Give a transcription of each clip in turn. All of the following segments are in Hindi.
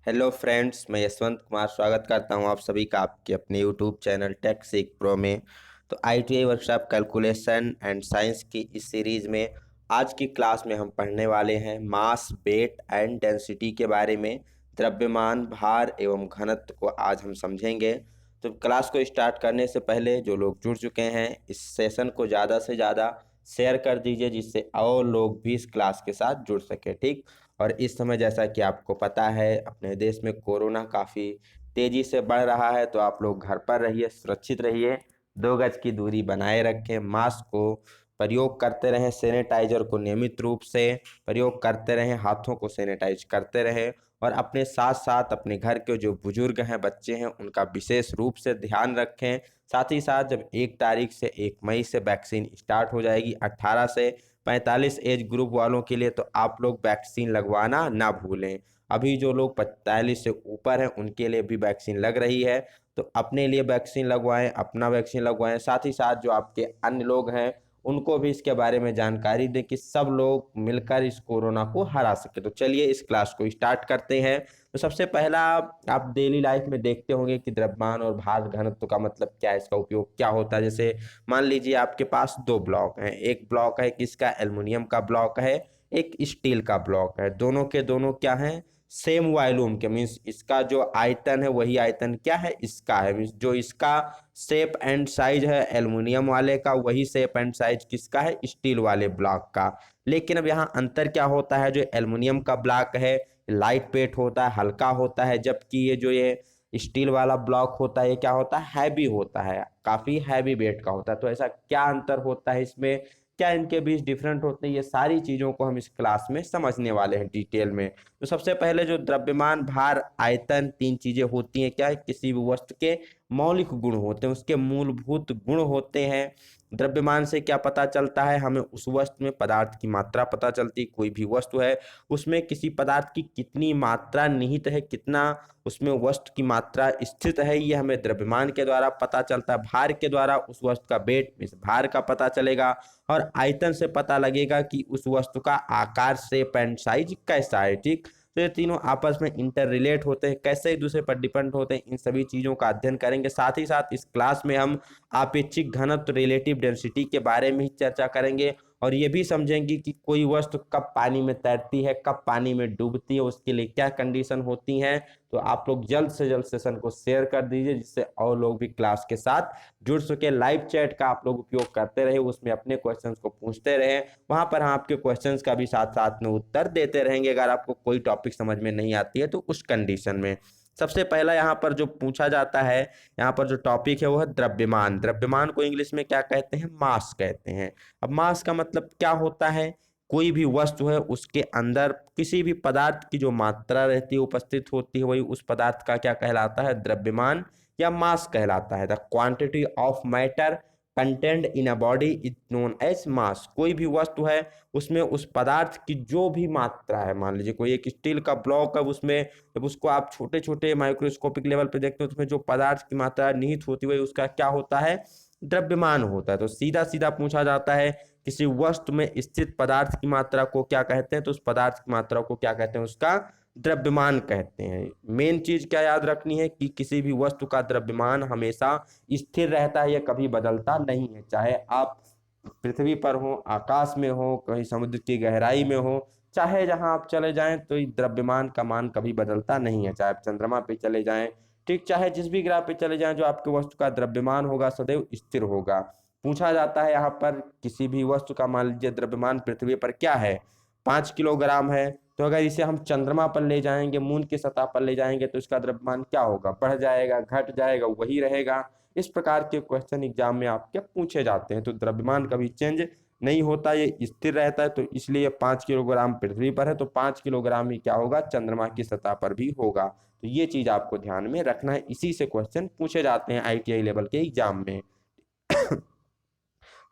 हेलो फ्रेंड्स, मैं यशवंत कुमार स्वागत करता हूं आप सभी का आपके अपने यूट्यूब चैनल टेक सीख प्रो में। तो ITI workshop calculation and science की इस सीरीज़ में आज की क्लास में हम पढ़ने वाले हैं मास, वेट एंड डेंसिटी के बारे में। द्रव्यमान, भार एवं घनत्व को आज हम समझेंगे। तो क्लास को स्टार्ट करने से पहले जो लोग जुड़ चुके हैं इस सेशन को ज़्यादा से ज़्यादा शेयर कर दीजिए, जिससे और लोग भी इस क्लास के साथ जुड़ सके। ठीक। और इस समय जैसा कि आपको पता है अपने देश में कोरोना काफ़ी तेज़ी से बढ़ रहा है, तो आप लोग घर पर रहिए, सुरक्षित रहिए, 2 गज की दूरी बनाए रखें, मास्क को प्रयोग करते रहें, सैनिटाइजर को नियमित रूप से प्रयोग करते रहें, हाथों को सैनिटाइज करते रहें और अपने साथ साथ अपने घर के जो बुजुर्ग हैं, बच्चे हैं, उनका विशेष रूप से ध्यान रखें। साथ ही साथ जब 1 तारीख से 1 मई से वैक्सीन स्टार्ट हो जाएगी 18 से 45 एज ग्रुप वालों के लिए, तो आप लोग वैक्सीन लगवाना ना भूलें। अभी जो लोग 45 से ऊपर हैं उनके लिए भी वैक्सीन लग रही है, तो अपने लिए वैक्सीन लगवाएं, अपना वैक्सीन लगवाएं। साथ ही साथ जो आपके अन्य लोग हैं उनको भी इसके बारे में जानकारी दें कि सब लोग मिलकर इस कोरोना को हरा सके। तो चलिए इस क्लास को स्टार्ट करते हैं। तो सबसे पहला, आप डेली लाइफ में देखते होंगे कि द्रव्यमान और भार घनत्व का मतलब क्या है, इसका उपयोग क्या होता है। जैसे मान लीजिए आपके पास 2 ब्लॉक हैं, एक ब्लॉक है किसका, एल्युमिनियम का ब्लॉक है, एक स्टील का ब्लॉक है। दोनों के दोनों क्या हैं, सेम वॉल्यूम के, मीन्स इसका जो आयतन है वही आयतन क्या है, इसका है। मीन्स जो इसका शेप एंड साइज है एल्युमिनियम वाले का, वही शेप एंड साइज किसका है, स्टील वाले ब्लॉक का। लेकिन अब यहाँ अंतर क्या होता है, जो एल्युमिनियम का ब्लॉक है लाइट वेट होता है, हल्का होता है, जबकि ये स्टील वाला ब्लॉक होता है ये क्या होता है, हैवी होता है, काफी हैवी वेट का होता है। तो ऐसा क्या अंतर होता है इसमें, क्या इनके बीच डिफरेंट होते हैं, ये सारी चीजों को हम इस क्लास में समझने वाले हैं डिटेल में। तो सबसे पहले जो द्रव्यमान, भार, आयतन, 3 चीजें होती हैं, क्या है, किसी भी वस्तु के मौलिक गुण होते हैं, उसके मूलभूत गुण होते हैं। द्रव्यमान से क्या पता चलता है, हमें उस वस्तु में पदार्थ की मात्रा पता चलती है। कोई भी वस्तु है उसमें किसी पदार्थ की कितनी मात्रा निहित है, कितना उसमें वस्तु की मात्रा स्थित है, ये हमें द्रव्यमान के द्वारा पता चलता है। भार के द्वारा उस वस्तु का वेट, इस भार का पता चलेगा। और आयतन से पता लगेगा कि उस वस्तु का आकार, शेप एंड साइज कैसा है। ठीक। तो ये तीनों आपस में इंटर रिलेट होते हैं, कैसे एक दूसरे पर डिपेंड होते हैं, इन सभी चीज़ों का अध्ययन करेंगे। साथ ही साथ इस क्लास में हम आपेक्षिक घनत्व, रिलेटिव डेंसिटी के बारे में ही चर्चा करेंगे और ये भी समझेंगे कि कोई वस्तु कब पानी में तैरती है, कब पानी में डूबती है, उसके लिए क्या कंडीशन होती हैं। तो आप लोग जल्द से जल्द सेशन को शेयर कर दीजिए, जिससे और लोग भी क्लास के साथ जुड़ सके। लाइव चैट का आप लोग उपयोग करते रहे, उसमें अपने क्वेश्चंस को पूछते रहे, वहां पर हम आपके क्वेश्चंस का भी साथ साथ में उत्तर देते रहेंगे अगर आपको कोई टॉपिक समझ में नहीं आती है तो उस कंडीशन में। सबसे पहला यहाँ पर जो पूछा जाता है, यहाँ पर जो टॉपिक है वो है द्रव्यमान। द्रव्यमान को इंग्लिश में क्या कहते हैं, मास कहते हैं। अब मास का मतलब क्या होता है, कोई भी वस्तु है उसके अंदर किसी भी पदार्थ की जो मात्रा रहती है, उपस्थित होती है, वही उस पदार्थ का क्या कहलाता है, द्रव्यमान या मास कहलाता है। The quantity of matter content in a body is known as mass. कोई भी वस्तु है उसमें उस पदार्थ की जो भी मात्रा है, मान लीजिए कोई एक स्टील का ब्लॉक है, उसमें जब उसको आप छोटे छोटे माइक्रोस्कोपिक लेवल पे देखते हो तो उसमें जो पदार्थ की मात्रा निहित होती है उसका क्या होता है, द्रव्यमान होता है। तो सीधा सीधा पूछा जाता है किसी वस्तु में स्थित पदार्थ की मात्रा को क्या कहते हैं, तो उस पदार्थ की मात्रा को क्या कहते हैं, उसका द्रव्यमान कहते हैं। मेन चीज क्या याद रखनी है कि किसी भी वस्तु का द्रव्यमान हमेशा स्थिर रहता है, यह कभी बदलता नहीं है। चाहे आप पृथ्वी पर हो, आकाश में हो, कहीं समुद्र की गहराई में हो, चाहे जहां आप चले जाएं, तो द्रव्यमान का मान कभी बदलता नहीं है। चाहे आप चंद्रमा पे चले जाएं, ठीक, चाहे जिस भी ग्रह पे चले जाएं, जो आपके वस्तु का द्रव्यमान होगा सदैव स्थिर होगा। पूछा जाता है यहाँ पर किसी भी वस्तु का, मान लीजिए द्रव्यमान पृथ्वी पर क्या है, 5 किलोग्राम है, तो अगर इसे हम चंद्रमा पर ले जाएंगे, मून की सतह पर ले जाएंगे, तो इसका द्रव्यमान क्या होगा, बढ़ जाएगा, घट जाएगा, वही रहेगा। इस प्रकार के क्वेश्चन एग्जाम में आपके पूछे जाते हैं। तो द्रव्यमान कभी चेंज नहीं होता, ये स्थिर रहता है। तो इसलिए 5 किलोग्राम पृथ्वी पर है तो 5 किलोग्राम ही क्या होगा, चंद्रमा की सतह पर भी होगा। तो ये चीज आपको ध्यान में रखना है, इसी से क्वेश्चन पूछे जाते हैं आईटीआई लेवल के एग्जाम में।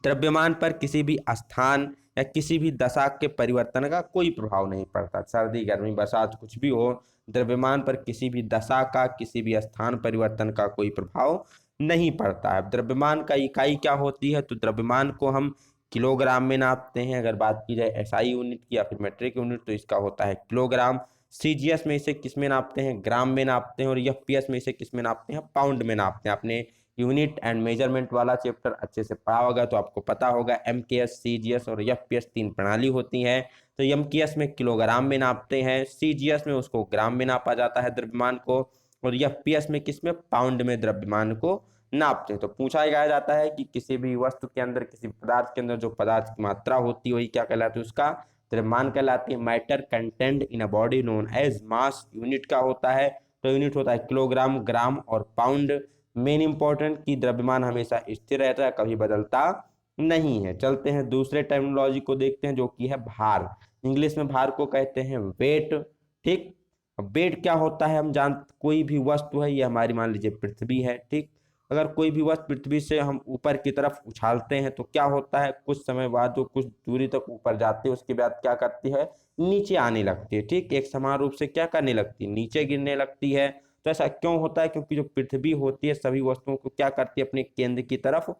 द्रव्यमान पर किसी भी स्थान या किसी भी दशा के परिवर्तन का कोई प्रभाव नहीं पड़ता। सर्दी, गर्मी, बरसात कुछ भी हो, द्रव्यमान पर किसी भी दशा का, किसी भी स्थान परिवर्तन का कोई प्रभाव नहीं पड़ता है। द्रव्यमान का इकाई क्या होती है, तो द्रव्यमान को हम किलोग्राम में नापते हैं। अगर बात की जाए एसआई यूनिट की या फिर मेट्रिक यूनिट, तो इसका होता है किलोग्राम। सीजीएस में इसे किस में नापते हैं, ग्राम में नापते हैं, और एफपीएस में इसे किस में नापते हैं, पाउंड में नापते हैं। आपने यूनिट एंड मेजरमेंट वाला चैप्टर अच्छे से पढ़ा होगा तो आपको पता होगा एमकेएस, सीजीएस और एफपीएस 3 प्रणाली होती है। तो एमकेएस में किलोग्राम में नापते हैं, सीजीएस में उसको ग्राम में नापा जाता है द्रव्यमान को, और एफपीएस में किस में, पाउंड में द्रव्यमान को नापते हैं। तो पूछा गया जाता है कि किसी भी वस्तु के अंदर, किसी पदार्थ के अंदर जो पदार्थ की मात्रा होती है वही क्या कहलाती है, उसका द्रव्यमान कहलाती है। Matter content in a body known as mass unit का होता है, तो यूनिट होता है किलोग्राम, ग्राम और पाउंड। मेन इंपॉर्टेंट की द्रव्यमान हमेशा स्थिर रहता है, कभी बदलता नहीं है। चलते हैं दूसरे टर्मिनोलॉजी को देखते हैं जो कि है भार। इंग्लिश में भार को कहते हैं वेट। ठीक, वेट क्या होता है हम कोई भी वस्तु है, ये हमारी मान लीजिए पृथ्वी है। ठीक, अगर कोई भी वस्तु पृथ्वी से हम ऊपर की तरफ उछालते हैं तो क्या होता है, कुछ समय बाद जो कुछ दूरी तक ऊपर जाते हैं उसके बाद क्या करती है, नीचे आने लगती है। ठीक, एक समान रूप से क्या करने लगती है, नीचे गिरने लगती है। तो ऐसा क्यों होता है, क्योंकि जो पृथ्वी होती है सभी वस्तुओं को क्या करती है, अपने केंद्र की तरफ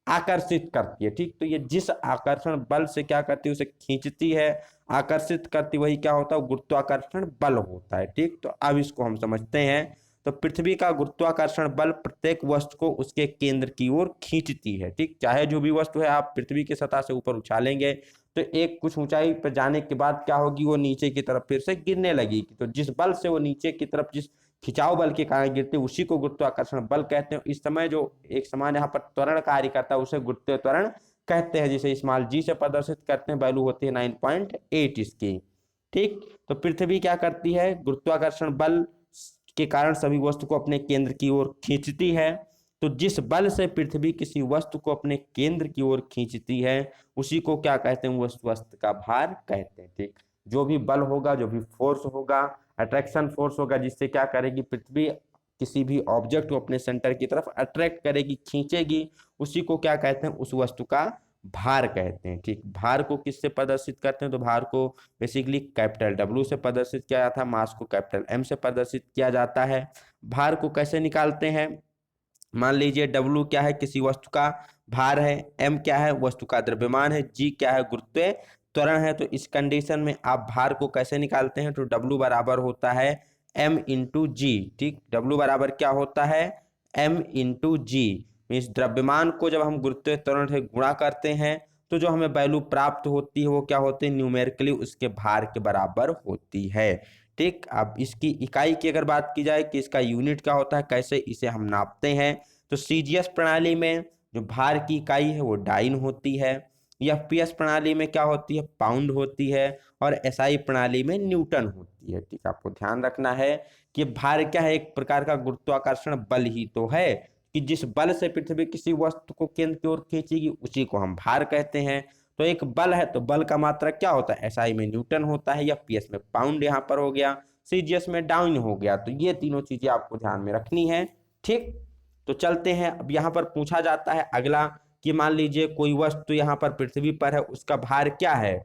आकर्षित करती है। ठीक, तो ये जिस आकर्षण बल से क्या करती है, उसे खींचती है, आकर्षित करती, वही क्या होता है, गुरुत्वाकर्षण बल होता है। ठीक, तो अब इसको हम समझते हैं। तो पृथ्वी का गुरुत्वाकर्षण बल प्रत्येक वस्तु को उसके केंद्र की ओर खींचती है। ठीक, चाहे जो भी वस्तु है आप पृथ्वी की सतह से ऊपर उछालेंगे तो एक कुछ ऊंचाई पर जाने के बाद क्या होगी, वो नीचे की तरफ फिर से गिरने लगेगी। तो जिस बल से वो नीचे की तरफ, जिस खिंचाव बल के कारण गिरते उसी को गुरुत्वाकर्षण बल कहते हैं। इस समय जो एक समान यहाँ पर त्वरण कार्य करता है उसे गुरुत्वीय त्वरण कहते हैं, जिसे स्मॉल जी से प्रदर्शित करते हैं। वैल्यू होती है 9.8 इसकी। ठीक, तो पृथ्वी क्या करती है, गुरुत्वाकर्षण बल के कारण सभी वस्तु को अपने केंद्र की ओर खींचती है। तो जिस बल से पृथ्वी किसी वस्तु को अपने केंद्र की ओर खींचती है उसी को क्या कहते हैं, उस वस्तु का भार कहते हैं। ठीक, जो भी बल होगा, जो भी फोर्स होगा, अट्रैक्शन फोर्स होगा, जिससे क्या करेगी पृथ्वी किसी भी ऑब्जेक्ट को अपने सेंटर की तरफ अट्रैक्ट करेगी, खींचेगी, उसी को क्या कहते हैं, उस वस्तु का भार कहते हैं। ठीक, भार को किससे प्रदर्शित करते हैं, तो भार को बेसिकली कैपिटल डब्ल्यू से प्रदर्शित किया जाता है, मास को कैपिटल एम से प्रदर्शित किया जाता है। भार को कैसे निकालते हैं, मान लीजिए डब्ल्यू क्या है, किसी वस्तु का भार है, एम क्या है, वस्तु का द्रव्यमान है, जी क्या है, गुरुत्वीय त्वरण है। तो इस कंडीशन में आप भार को कैसे निकालते हैं, तो डब्ल्यू बराबर होता है एम इंटू जी। ठीक, डब्ल्यू बराबर क्या होता है, एम इंटू जी। इस द्रव्यमान को जब हम गुरुत्वीय त्वरण से गुणा करते हैं तो जो हमें वैल्यू प्राप्त होती है वो क्या होती है, न्यूमेरिकली उसके भार के बराबर होती है। ठीक, अब इसकी इकाई की अगर बात की जाए कि इसका यूनिट क्या होता है, कैसे इसे हम नापते हैं, तो सीजीएस प्रणाली में जो भार की इकाई है वो डाइन होती है, एफपीएस प्रणाली में क्या होती है, पाउंड होती है, और एसआई प्रणाली में न्यूटन होती है। ठीक, आपको ध्यान रखना है कि भार क्या है, एक प्रकार का गुरुत्वाकर्षण बल ही तो है कि जिस बल से पृथ्वी किसी वस्तु को केंद्र की ओर खींचेगी उसी को हम भार कहते हैं। तो एक बल है तो बल का मात्रक क्या होता है, एसआई में न्यूटन होता है, या पीएस में पाउंड यहाँ पर हो गया, सीजीएस में डाउन हो गया। तो ये तीनों चीजें आपको ध्यान में रखनी है। ठीक, तो चलते हैं। अब यहाँ पर पूछा जाता है अगला कि मान लीजिए कोई वस्तु यहाँ पर पृथ्वी पर है, उसका भार क्या है,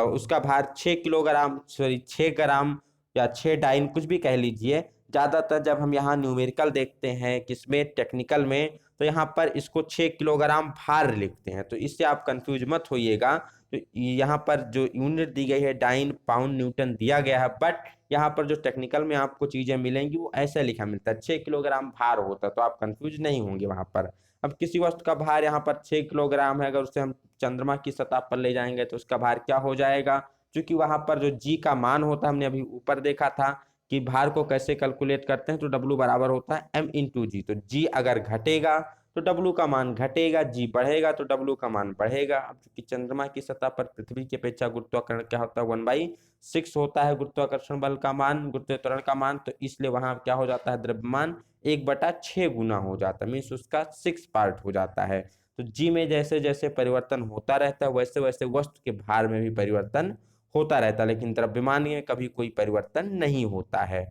उसका भार 6 किलोग्राम, सॉरी 6 ग्राम या 6 डाइन कुछ भी कह लीजिए। ज़्यादातर जब हम यहाँ न्यूमेरिकल देखते हैं किसमें, टेक्निकल में, तो यहाँ पर इसको 6 किलोग्राम भार लिखते हैं। तो इससे आप कंफ्यूज मत होइएगा। तो यहाँ पर जो यूनिट दी गई है डाइन, पाउंड, न्यूटन दिया गया है, बट यहाँ पर जो टेक्निकल में आपको चीज़ें मिलेंगी वो ऐसे लिखा मिलता है, 6 किलोग्राम भार होता है, तो आप कंफ्यूज नहीं होंगे वहाँ पर। अब किसी वस्तु का भार यहाँ पर 6 किलोग्राम है, अगर उसे हम चंद्रमा की सतह पर ले जाएंगे तो उसका भार क्या हो जाएगा, क्योंकि वहाँ पर जो जी का मान होता है, हमने अभी ऊपर देखा था कि भार को कैसे कैलकुलेट करते हैं, तो डब्ल्यू बराबर होता है एम इंटू जी। तो जी अगर घटेगा तो डब्ल्यू का मान घटेगा, जी बढ़ेगा तो डब्ल्यू का मान बढ़ेगा। अब चूंकि चंद्रमा की सतह पर पृथ्वी की अपेक्षा गुरुत्वाकर्षण क्या होता है, 1/6 होता है गुरुत्वाकर्षण बल का मान, गुरुत्वीय त्वरण का मान, तो इसलिए वहां क्या हो जाता है, द्रव्यमान 1/6 गुना हो जाता है, मीन्स उसका 6 पार्ट हो जाता है। तो जी में जैसे जैसे परिवर्तन होता रहता है वैसे वैसे वस्तु के भार में भी परिवर्तन होता रहता है, लेकिन द्रव्यमान में कभी कोई परिवर्तन नहीं होता है।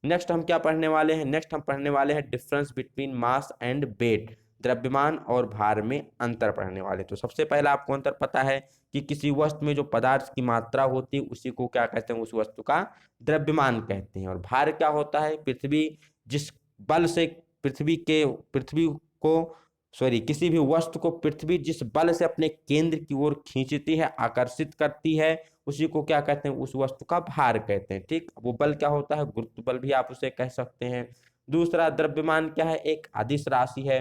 नेक्स्ट हम क्या पढ़ने वाले हैं, नेक्स्ट हम पढ़ने वाले हैं difference between mass and weight, द्रव्यमान और भार में अंतर पढ़ने वाले। तो सबसे पहला आपको अंतर पता है कि किसी वस्तु में जो पदार्थ की मात्रा होती है उसी को क्या कहते हैं, उस वस्तु का द्रव्यमान कहते हैं। और भार क्या होता है, पृथ्वी जिस बल से पृथ्वी को किसी भी वस्तु को पृथ्वी जिस बल से अपने केंद्र की ओर खींचती है, आकर्षित करती है, उसी को क्या कहते हैं, उस वस्तु का भार कहते हैं। ठीक, वो बल क्या होता है, गुरुत्व बल भी आप उसे कह सकते हैं। दूसरा, द्रव्यमान क्या है, एक अदिश राशि है।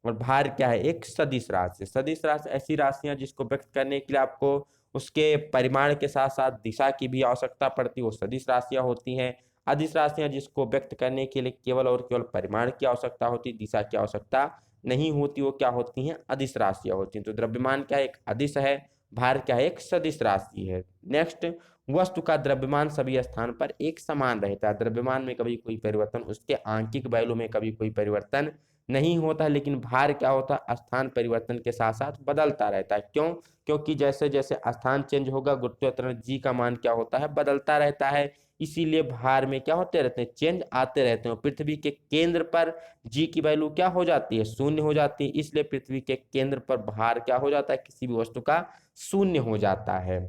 और भार क्या है, एक सदिश राशि। सदिश राशि ऐसी राशियां जिसको व्यक्त करने के लिए आपको उसके परिमाण के साथ साथ दिशा की भी आवश्यकता पड़ती है, वो सदिश राशियां होती हैं। अदिश राशियां जिसको व्यक्त करने के लिए केवल और केवल परिमाण की आवश्यकता होती, दिशा की आवश्यकता नहीं होती, वो क्या होती हैं, अदिश राशियां होती हैं। तो द्रव्यमान क्या है, एक अदिश है। भार क्या है, एक सदिश राशि है। नेक्स्ट, वस्तु का द्रव्यमान सभी स्थान पर एक समान रहता है। द्रव्यमान में कभी कोई परिवर्तन, उसके आंकिक वैल्यू में कभी कोई परिवर्तन नहीं होता। लेकिन भार क्या होता है, स्थान परिवर्तन के साथ साथ बदलता रहता है। क्यों? क्योंकि जैसे जैसे स्थान चेंज होगा, गुरुत्वाकर्षण जी का मान क्या होता है, बदलता रहता है। इसीलिए भार में क्या होते रहते हैं, चेंज आते रहते हैं। पृथ्वी के केंद्र पर जी की वैल्यू क्या हो जाती है, शून्य हो जाती है। इसलिए पृथ्वी के केंद्र पर भार क्या हो जाता है, किसी भी वस्तु का शून्य हो जाता है।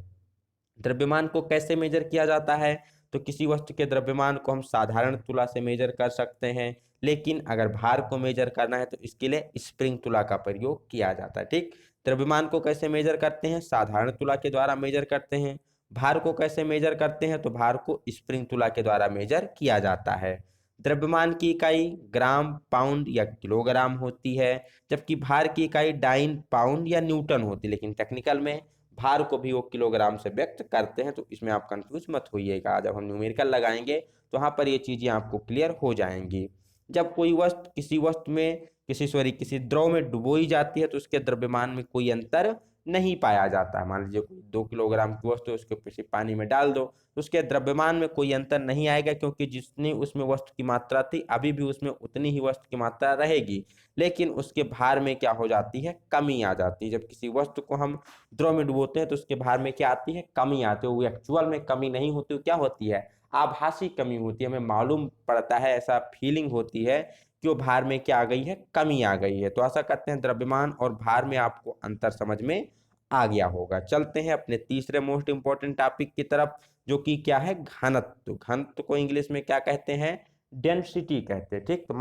द्रव्यमान को कैसे मेजर किया जाता है, तो किसी वस्तु के द्रव्यमान को हम साधारण तुला से मेजर कर सकते हैं। लेकिन अगर भार को मेजर करना है तो इसके लिए स्प्रिंग तुला का प्रयोग किया जाता है। ठीक, द्रव्यमान को कैसे मेजर करते हैं, साधारण तुला के द्वारा मेजर करते हैं। भार को कैसे मेजर करते हैं, तो भार को स्प्रिंग तुला के द्वारा मेजर किया जाता है। द्रव्यमान की इकाई ग्राम, पाउंड या किलोग्राम होती है, जबकि भार की इकाई डाइन, पाउंड या न्यूटन होती है। लेकिन टेक्निकल में भार को भी वो किलोग्राम से व्यक्त करते हैं, तो इसमें आप कंफ्यूज मत होइएगा। जब हम न्यूमेरिकल लगाएंगे तो वहां पर ये चीजें आपको क्लियर हो जाएंगी। जब कोई वस्तु किसी द्रव में डुबोई जाती है तो उसके द्रव्यमान में कोई अंतर नहीं पाया जाता है। मान लीजिए कोई 2 किलोग्राम की वस्तु है, उसको किसी पानी में डाल दो तो उसके द्रव्यमान में कोई अंतर नहीं आएगा, क्योंकि जितनी उसमें वस्तु की मात्रा थी अभी भी उसमें उतनी ही वस्तु की मात्रा रहेगी। लेकिन उसके भार में क्या हो जाती है, कमी आ जाती है। जब किसी वस्तु को हम द्रव में डुबोते हैं तो उसके भार में क्या आती है, कमी आती है। वो एक्चुअल में कमी नहीं होती, वो क्या होती है, आभासी कमी होती है। हमें मालूम पड़ता है, ऐसा फीलिंग होती है कि वो भार में क्या आ गई है, कमी आ गई है। तो आशा करते हैं द्रव्यमान और भार में आपको अंतर समझ में आ गया होगा। चलते हैं अपने तीसरे मोस्ट इंपॉर्टेंट टॉपिक की तरफ, जो कि क्या है, घनत्व। घनत्व को इंग्लिश में क्या कहते हैं, डेंसिटी कहते हैं। ठीक, तो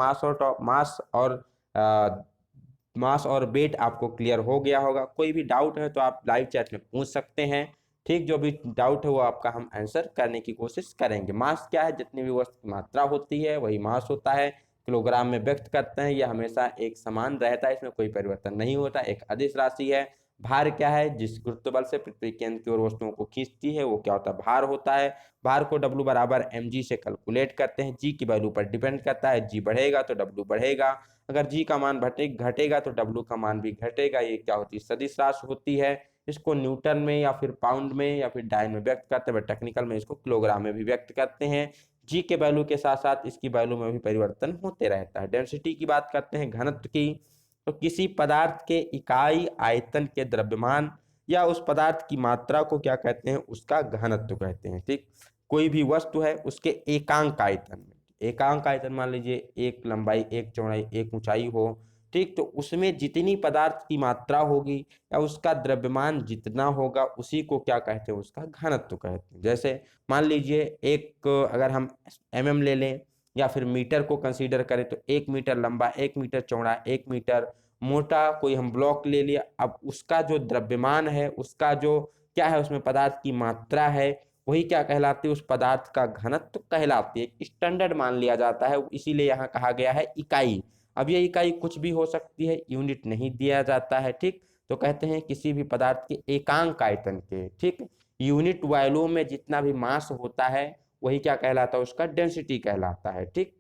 मास और वेट आपको क्लियर हो गया होगा। कोई भी डाउट है तो आप लाइव चैट में पूछ सकते हैं। ठीक, जो भी डाउट है वो आपका हम आंसर करने की कोशिश करेंगे। मास क्या है, जितनी भी वस्तु की मात्रा होती है वही मास होता है। किलोग्राम में व्यक्त करते हैं, यह हमेशा एक समान रहता है, इसमें कोई परिवर्तन नहीं होता, एक अदिश राशि है। भार क्या है, जिस गुरुत्व बल से पृथ्वी केंद्र की ओर वस्तुओं को खींचती है वो क्या होता है, भार होता है। भार को W बराबर mg से कैलकुलेट करते हैं। जी की वैल्यू पर डिपेंड करता है, जी बढ़ेगा तो W बढ़ेगा, अगर जी का मान घटेगा तो डब्ल्यू का मान भी घटेगा। ये क्या होती है, सदिश राशि होती है। इसको न्यूटन में या फिर पाउंड में या फिर डाइन में व्यक्त करते हैं, टेक्निकल में इसको किलोग्राम में भी व्यक्त करते हैं। जी के वैल्यू के साथ साथ इसकी वैल्यू में भी परिवर्तन होते रहता है। डेंसिटी की बात करते हैं, घनत्व की, तो किसी पदार्थ के इकाई आयतन के द्रव्यमान या उस पदार्थ की मात्रा को क्या कहते हैं, उसका घनत्व कहते हैं। ठीक, कोई भी वस्तु है उसके एकांक आयतन में, एकांक आयतन मान लीजिए एक लंबाई, एक चौड़ाई, एक ऊंचाई हो। ठीक, तो उसमें जितनी पदार्थ की मात्रा होगी या उसका द्रव्यमान जितना होगा उसी को क्या कहते हैं, उसका घनत्व कहते हैं। जैसे मान लीजिए एक, अगर हम ले लें या फिर मीटर को कंसीडर करें, तो 1 मीटर लंबा, 1 मीटर चौड़ा, 1 मीटर मोटा कोई हम ब्लॉक ले लिया। अब उसका जो द्रव्यमान है, उसका जो क्या है, उसमें पदार्थ की मात्रा है, वही क्या कहलाती है, उस पदार्थ का घनत्व कहलाती है। स्टैंडर्ड मान लिया जाता है, इसीलिए यहाँ कहा गया है इकाई। अब ये इकाई कुछ भी हो सकती है, यूनिट नहीं दिया जाता है। ठीक, तो कहते हैं किसी भी पदार्थ के एकांक आयतन के, ठीक, यूनिट वॉल्यूम में जितना भी मास होता है वही क्या कहलाता है, उसका डेंसिटी कहलाता है। ठीक,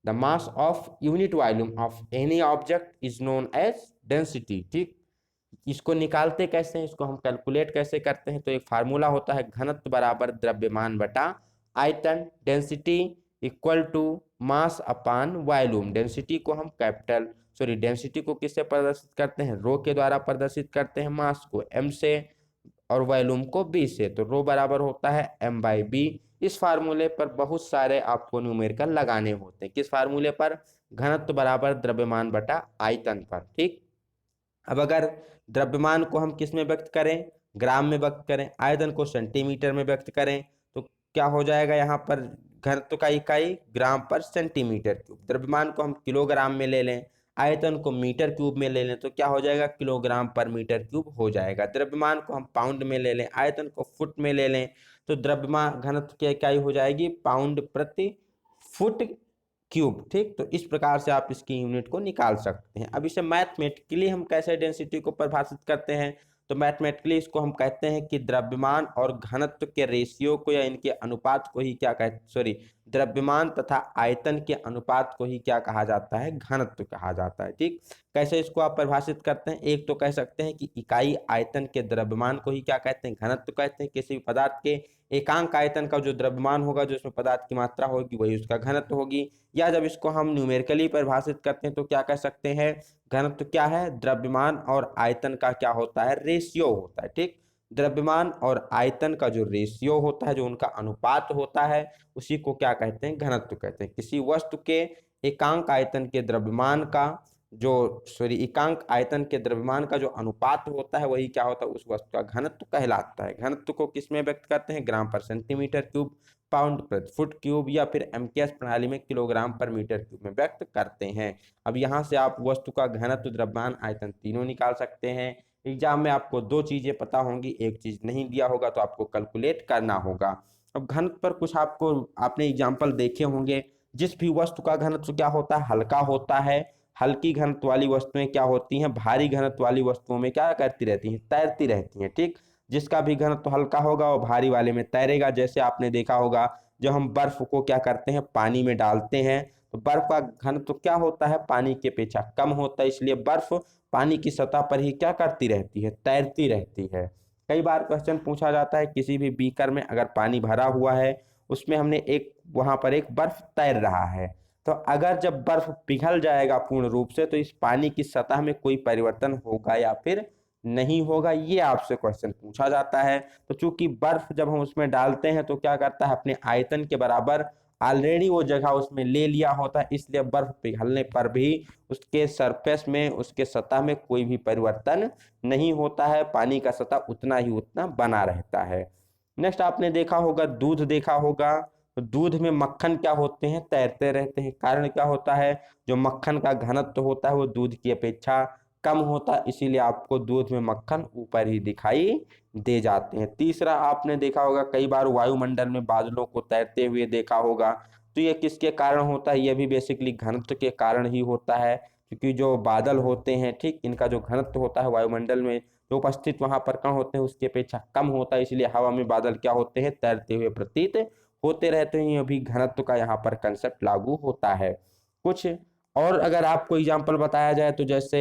the mass of unit volume of any object is known as density. ठीक, इसको निकालते कैसे हैं, इसको हम कैलकुलेट कैसे करते हैं, तो एक फार्मूला होता है, घनत्व बराबर द्रव्यमान बटा आयतन, density equal to mass upon volume. Density को हम डेंसिटी को किससे प्रदर्शित करते हैं, रो के द्वारा प्रदर्शित करते हैं, मास को m से और वॉल्यूम को b से। तो रो बराबर होता है m/b। इस फार्मूले पर बहुत सारे आपको न्यूमेरिकल लगाने होते हैं। किस फार्मूले पर, घनत्व बराबर द्रव्यमान बटा आयतन पर। ठीक, अब अगर द्रव्यमान को हम किस में व्यक्त करें, ग्राम में व्यक्त करें, आयतन को सेंटीमीटर में व्यक्त करें, तो क्या हो जाएगा, यहाँ पर घनत्व का इकाई ग्राम पर सेंटीमीटर क्यूब। द्रव्यमान को हम किलोग्राम में ले लें, आयतन को मीटर क्यूब में ले लें तो क्या हो जाएगा, किलोग्राम पर मीटर क्यूब हो जाएगा। द्रव्यमान को हम पाउंड में ले लें, आयतन को फुट में ले लें तो द्रव्यमान घनत्व की इकाई हो जाएगी पाउंड प्रति फुट क्यूब। ठीक, तो इस प्रकार से आप इसकी यूनिट को निकाल सकते हैं। अब इसे मैथमेटिकली हम कैसे डेंसिटी को परिभाषित करते हैं, तो मैथमेटिकली इसको हम कहते हैं कि द्रव्यमान और घनत्व के रेशियो को या इनके अनुपात को ही क्या कहते, सॉरी, द्रव्यमान तथा आयतन के अनुपात को ही क्या कहा जाता है, घनत्व कहा जाता है। ठीक, कैसे इसको आप परिभाषित करते हैं, एक तो कह सकते हैं कि इकाई आयतन के द्रव्यमान को ही क्या कहते हैं, घनत्व कहते हैं। किसी भी पदार्थ के एकांक आयतन का जो द्रव्यमान होगा, जो उसमें पदार्थ की मात्रा होगी, वही उसका घनत्व होगी। या जब इसको हम न्यूमेरिकली परिभाषित करते हैं तो क्या कह सकते हैं, घनत्व क्या है, द्रव्यमान और आयतन का क्या होता है, रेशियो होता है। ठीक, द्रव्यमान और आयतन का जो रेशियो होता है, जो उनका अनुपात होता है, उसी को क्या कहते हैं, घनत्व कहते हैं। किसी वस्तु के एकांक आयतन के द्रव्यमान का जो एकांक आयतन के द्रव्यमान का जो अनुपात होता है, वही क्या होता है, उस वस्तु का घनत्व कहलाता है। घनत्व को किसमें व्यक्त करते हैं, ग्राम पर सेंटीमीटर क्यूब, पाउंड प्रति फुट क्यूब या फिर एमकेएस प्रणाली में किलोग्राम पर मीटर क्यूब में व्यक्त करते हैं। अब यहाँ से आप वस्तु का घनत्व, द्रव्यमान, आयतन तीनों निकाल सकते हैं। एग्जाम में आपको दो चीजें पता होंगी, एक चीज नहीं दिया होगा तो आपको कैलकुलेट करना होगा। अब घनत्व पर कुछ आपने एग्जाम्पल देखे होंगे। जिस भी वस्तु का घनत्व क्या होता है, हल्का होता है। हल्की घनत्व वाली वस्तुएं क्या होती हैं, भारी घनत्व वाली वस्तुओं में क्या करती रहती हैं, तैरती रहती हैं। ठीक, जिसका भी घनत्व हल्का होगा वो भारी वाले में तैरेगा। जैसे आपने देखा होगा, जब हम बर्फ को क्या करते हैं, पानी में डालते हैं, तो बर्फ का घनत्व क्या होता है, पानी के अपेक्षा कम होता है, इसलिए बर्फ पानी की सतह पर ही क्या करती रहती है, तैरती रहती है। कई बार क्वेश्चन पूछा जाता है, किसी भी बीकर में अगर पानी भरा हुआ है, उसमें हमने वहां पर एक बर्फ तैर रहा है, तो अगर जब बर्फ पिघल जाएगा पूर्ण रूप से, तो इस पानी की सतह में कोई परिवर्तन होगा या फिर नहीं होगा, ये आपसे क्वेश्चन पूछा जाता है। तो चूंकि बर्फ जब हम उसमें डालते हैं तो क्या करता है, अपने आयतन के बराबर ऑलरेडी वो जगह उसमें ले लिया होता है, इसलिए बर्फ पिघलने पर भी उसके सरफेस में, उसके सतह में कोई भी परिवर्तन नहीं होता है। पानी का सतह उतना ही उतना बना रहता है। नेक्स्ट आपने देखा होगा, दूध देखा होगा। तो दूध में मक्खन क्या होते हैं, तैरते रहते हैं। कारण क्या होता है, जो मक्खन का घनत्व होता है वो दूध की अपेक्षा कम होता है, इसीलिए आपको दूध में मक्खन ऊपर ही दिखाई दे जाते हैं। तीसरा आपने देखा होगा, कई बार वायुमंडल में बादलों को तैरते हुए देखा होगा। तो ये किसके कारण होता है, ये भी बेसिकली घनत्व के कारण ही होता है। क्योंकि जो बादल होते हैं, ठीक, इनका जो घनत्व होता है वायुमंडल में जो उपस्थित वहां पर कण होते हैं उसकी अपेक्षा कम होता है, इसलिए हवा में बादल क्या होते हैं, तैरते हुए प्रतीत होते रहते हैं। अभी घनत्व का यहाँ पर कंसेप्ट लागू होता है। कुछ और अगर आपको एग्जाम्पल बताया जाए तो जैसे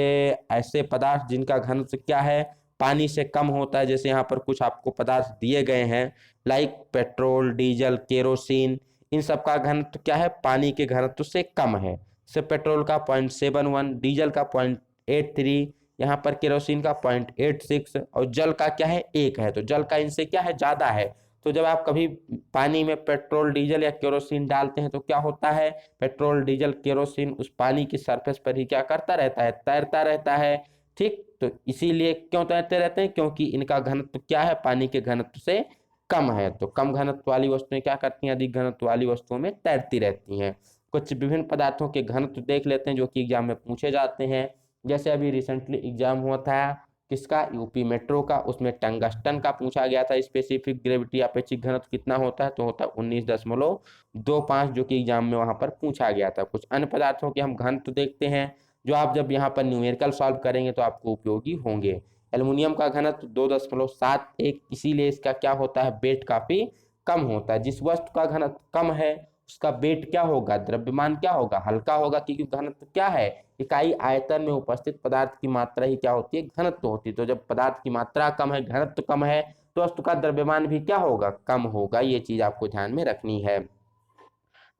ऐसे पदार्थ जिनका घनत्व क्या है, पानी से कम होता है। जैसे यहाँ पर कुछ आपको पदार्थ दिए गए हैं, लाइक पेट्रोल, डीजल, केरोसिन, इन सब का घनत्व क्या है, पानी के घनत्व से कम है। जैसे पेट्रोल का 0.71, डीजल का 0.83, यहाँ पर केरोसिन का 0.86 और जल का क्या है, 1 है। तो जल का इनसे क्या है, ज्यादा है। तो जब आप कभी पानी में पेट्रोल, डीजल या केरोसिन डालते हैं तो क्या होता है, पेट्रोल, डीजल, केरोसिन उस पानी की सरफेस पर ही क्या करता रहता है, तैरता रहता है। ठीक, तो इसीलिए क्यों तैरते रहते हैं, क्योंकि इनका घनत्व क्या है, पानी के घनत्व से कम है। तो कम घनत्व वाली वस्तुएं क्या करती हैं, अधिक घनत्व वाली वस्तुओं में तैरती रहती हैं। कुछ विभिन्न पदार्थों के घनत्व देख लेते हैं जो कि एग्जाम में पूछे जाते हैं। जैसे अभी रिसेंटली एग्जाम हुआ था किसका, यूपी मेट्रो का, उसमें टंगस्टन का पूछा गया था स्पेसिफिक ग्रेविटी अपेक्षित घनत्व कितना होता है, तो होता है 19.25, जो कि एग्जाम में वहां पर पूछा गया था। कुछ अन्य पदार्थों के हम घनत्व देखते हैं जो आप जब यहाँ पर न्यूमेरिकल सॉल्व करेंगे तो आपको उपयोगी होंगे। एल्युमिनियम का घनत्व 2.71, इसीलिए इसका क्या होता है, वेट काफी कम होता है। जिस वस्तु का घनत्व कम है उसका वेट क्या होगा, द्रव्यमान क्या होगा, हल्का होगा, क्योंकि घनत्व क्या है, इकाई आयतन में उपस्थित पदार्थ की मात्रा ही क्या होती है, घनत्व होती है। तो जब पदार्थ की मात्रा कम है, घनत्व कम है, तो वस्तु का द्रव्यमान भी क्या होगा, कम होगा। ये चीज आपको ध्यान में रखनी है।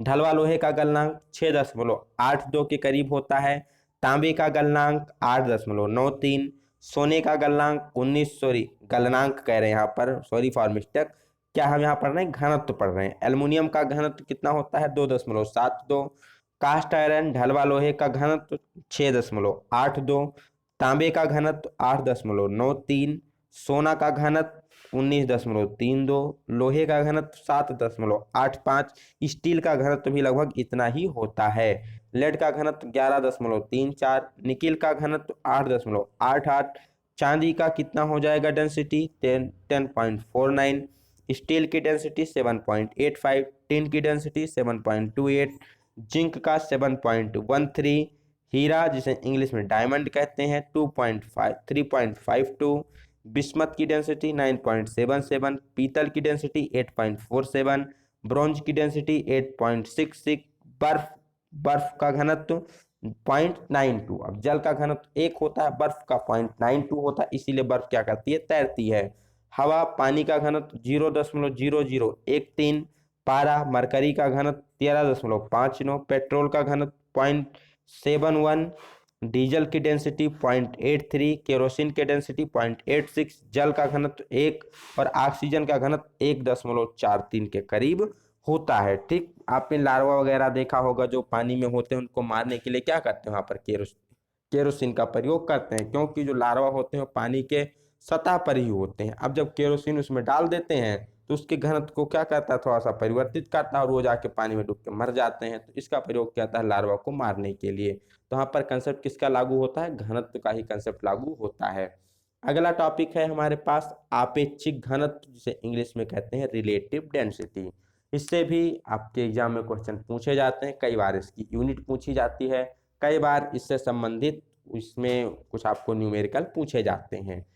ढलवा लोहे का गलनांक 6.82 के करीब होता है। तांबे का गलनांक 8.93, सोने का गलनांक 19, सॉरी गलनांक कह रहे हैं यहाँ पर, सॉरी फॉर मिस्टेक, क्या हम यहाँ पढ़ रहे हैं, घनत्व पढ़ रहे हैं। एल्युमिनियम का घनत्व कितना होता है, 2.72। कास्ट आयरन ढलवा लोहे का घनत्व 6.82, तांबे का घनत्व 8.93, सोना का घनत्व 19.32, लोहे का घनत्व 7.85, स्टील का घनत्व भी लगभग इतना ही होता है। लेड का घनत्व 11.34, निकिल का घनत्व 8.88, चांदी का कितना हो जाएगा डेंसिटी 10.49, स्टील की डेंसिटी 7.85, टिन की डेंसिटी 7.28, जिंक का 7.13, हीरा जिसे इंग्लिश में डायमंड कहते हैं 3.52, बिस्मत की डेंसिटी 9.77, पीतल की डेंसिटी 8.47, ब्रॉन्ज की डेंसिटी 8.66, बर्फ बर्फ का घनत्व 0.92। अब जल का घनत्व 1 होता है, बर्फ का 0.92 होता है, इसीलिए बर्फ क्या करती है, तैरती है। हवा पानी का घनत्व 0.0013, पारा मरकरी का घनत्व 13.59, पेट्रोल का घनत्व 0.71, डीजल की डेंसिटी 0.83, केरोसिन की डेंसिटी 0.86, जल का घनत्व 1 और ऑक्सीजन का घनत्व 1.43 के करीब होता है। ठीक, आपने लार्वा वगैरह देखा होगा जो पानी में होते हैं, उनको मारने के लिए क्या करते हैं, वहां पर केरोसिन का प्रयोग करते हैं, क्योंकि जो लार्वा होते हैं पानी के सतह पर ही होते हैं। अब जब केरोसिन उसमें डाल देते हैं तो उसके घनत्व को क्या करता है, थोड़ा सा परिवर्तित करता है और वो जाके पानी में डूब के मर जाते हैं। तो इसका प्रयोग किया जाता है लार्वा को मारने के लिए। तो यहाँ पर कंसेप्ट किसका लागू होता है, घनत्व का ही कंसेप्ट लागू होता है। अगला टॉपिक है हमारे पास आपेक्षिक घनत्व, जिसे इंग्लिश में कहते हैं रिलेटिव डेंसिटी। इससे भी आपके एग्जाम में क्वेश्चन पूछे जाते हैं, कई बार इसकी यूनिट पूछी जाती है, कई बार इससे संबंधित इसमें कुछ आपको न्यूमेरिकल पूछे जाते हैं।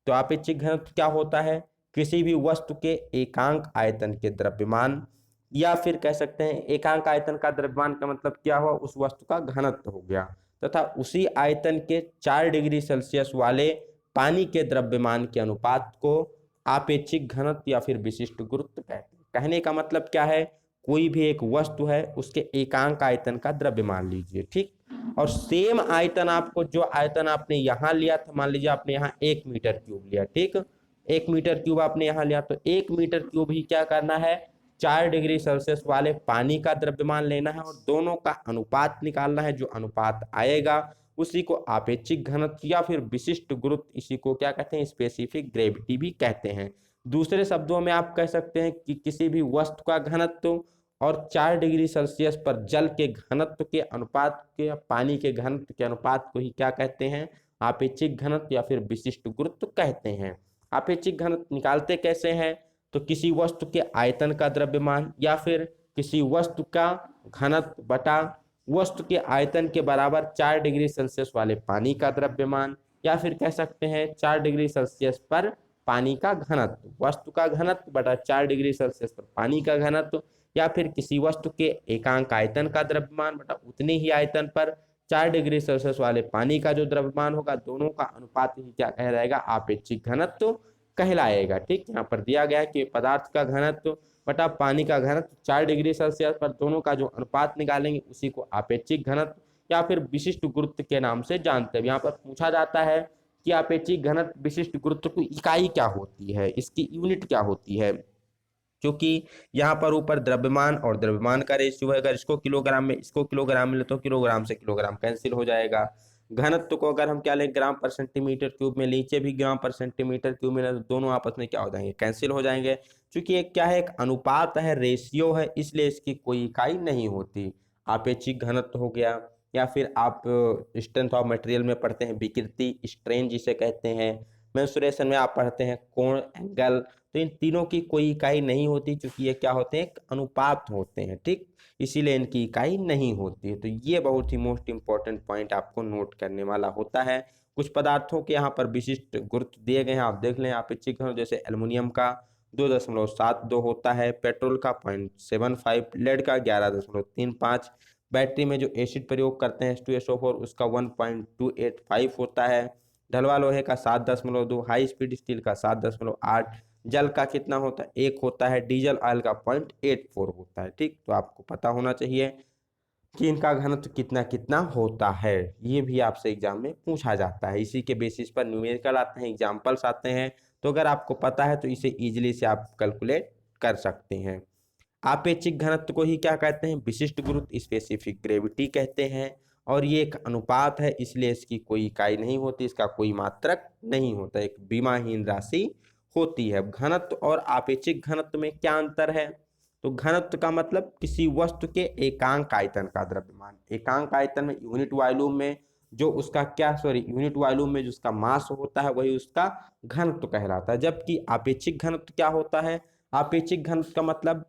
तो आपेक्षिक घनत्व क्या होता है, किसी भी वस्तु के एकांक आयतन के द्रव्यमान, या फिर कह सकते हैं एकांक आयतन का द्रव्यमान का मतलब क्या हुआ, उस वस्तु का घनत्व हो गया, तथा उसी आयतन के 4 डिग्री सेल्सियस वाले पानी के द्रव्यमान के अनुपात को आपेक्षिक घनत्व या फिर विशिष्ट गुरुत्व कहते हैं। कहने का मतलब क्या है, कोई भी एक वस्तु है उसके एकांक आयतन का द्रव्यमान लीजिए, ठीक, और सेम आयतन आपको, जो आयतन आपने यहाँ लिया था, मान लीजिए आपने यहाँ 1 मीटर क्यूब लिया, ठीक, 1 मीटर क्यूब आपने यहाँ लिया, तो 1 मीटर क्यूब ही क्या करना है, 4 डिग्री सेल्सियस वाले पानी का द्रव्यमान लेना है और दोनों का अनुपात निकालना है। जो अनुपात आएगा उसी को आपेक्षिक घनत्व या फिर विशिष्ट गुरुत्व, इसी को क्या कहते हैं, स्पेसिफिक ग्रेविटी भी कहते हैं। दूसरे शब्दों में आप कह सकते हैं कि किसी भी वस्तु का घनत्व और 4 डिग्री सेल्सियस पर जल के घनत्व के अनुपात के, पानी के घनत्व के अनुपात को ही क्या कहते हैं, आपेक्षिक घनत्व या फिर विशिष्ट गुरुत्व कहते हैं। आपेक्षिक घनत्व निकालते कैसे हैं, तो किसी वस्तु के आयतन का द्रव्यमान या फिर किसी वस्तु का घनत्व बटा वस्तु के आयतन के बराबर 4 डिग्री सेल्सियस वाले पानी का द्रव्यमान, या फिर कह सकते हैं 4 डिग्री सेल्सियस पर पानी का घनत्व, वस्तु का घनत्व बटा 4 डिग्री सेल्सियस पर पानी का घनत्व, या फिर किसी वस्तु के एकांक आयतन का द्रव्यमान बटा उतने ही आयतन पर 4 डिग्री सेल्सियस वाले पानी का जो द्रव्यमान होगा, दोनों का अनुपात ही क्या कहलाएगा, आपेक्षिक घनत्व कहलाएगा। ठीक, यहाँ पर दिया गया है कि पदार्थ का घनत्व बटा पानी का घनत्व 4 डिग्री सेल्सियस पर दोनों का जो अनुपात निकालेंगे उसी को आपेक्षिक घनत्व या फिर विशिष्ट गुरुत्व के नाम से जानते हैं। यहाँ पर पूछा जाता है कि आपेक्षिक घनत्व विशिष्ट गुरुत्व की इकाई क्या होती है, इसकी यूनिट क्या होती है, क्योंकि यहाँ पर ऊपर द्रव्यमान और द्रव्यमान का रेशियो है, अगर इसको किलोग्राम में इसको किलोग्राम में ले तो किलोग्राम से किलोग्राम कैंसिल हो जाएगा। घनत्व को अगर हम क्या लें ग्राम पर सेंटीमीटर क्यूब में, नीचे भी ग्राम पर सेंटीमीटर क्यूब में, तो दोनों आपस में क्या हो जाएंगे, कैंसिल हो जाएंगे। क्योंकि एक क्या है, एक अनुपात है, रेशियो है, इसलिए इसकी कोई इकाई नहीं होती। आपेक्षिक घनत्व हो गया, या फिर आप स्ट्रेंथ ऑफ मटेरियल में पढ़ते हैं विकृति, स्ट्रेन जिसे कहते हैं, मेंसुरेशन में आप पढ़ते हैं कोण, एंगल, तो इन तीनों की कोई इकाई नहीं होती, क्योंकि ये क्या होते हैं, एक अनुपात होते हैं। ठीक, इसीलिए इनकी इकाई नहीं होती है। तो ये बहुत ही मोस्ट इंपॉर्टेंट पॉइंट आपको नोट करने वाला होता है। कुछ पदार्थों के यहाँ पर विशिष्ट गुरुत्व दिए गए हैं, आप देख लें। आपेक्षिक घनत्व जैसे एल्युमिनियम का 2.72 होता है, पेट्रोल का 0.75, लेड का 11.35, बैटरी में जो एसिड प्रयोग करते हैं H2SO4 उसका 1.285 होता है, ढलवा लोहे का 7.2, हाई स्पीड स्टील का 7.8, जल का कितना होता है, 1 होता है, डीजल ऑयल का 0.84 होता है। ठीक, तो आपको पता होना चाहिए कि इनका घनत्व कितना कितना होता है, ये भी आपसे एग्जाम में पूछा जाता है। इसी के बेसिस पर न्यूमेरिकल आते हैं, एग्जाम्पल्स आते हैं, तो अगर आपको पता है तो इसे इजीली से आप कैलकुलेट कर सकते हैं। आपेक्षिक घनत्व को ही क्या कहते हैं, विशिष्ट गुरुत्व, स्पेसिफिक ग्रेविटी कहते हैं, और ये एक अनुपात है, इसलिए इसकी कोई इकाई नहीं होती, इसका कोई मात्रक नहीं होता, एक विमाहीन राशि होती है। घनत्व और आपेक्षिक घनत्व में क्या अंतर है, तो घनत्व का मतलब किसी वस्तु के एकांक आयतन का द्रव्यमान। एकांक आयतन में यूनिट वॉल्यूम में जो उसका यूनिट वॉल्यूम में जो उसका मास होता है वही उसका घनत्व कहलाता है। जबकि आपेक्षिक घनत्व क्या होता है? आपेक्षिक घनत्व का मतलब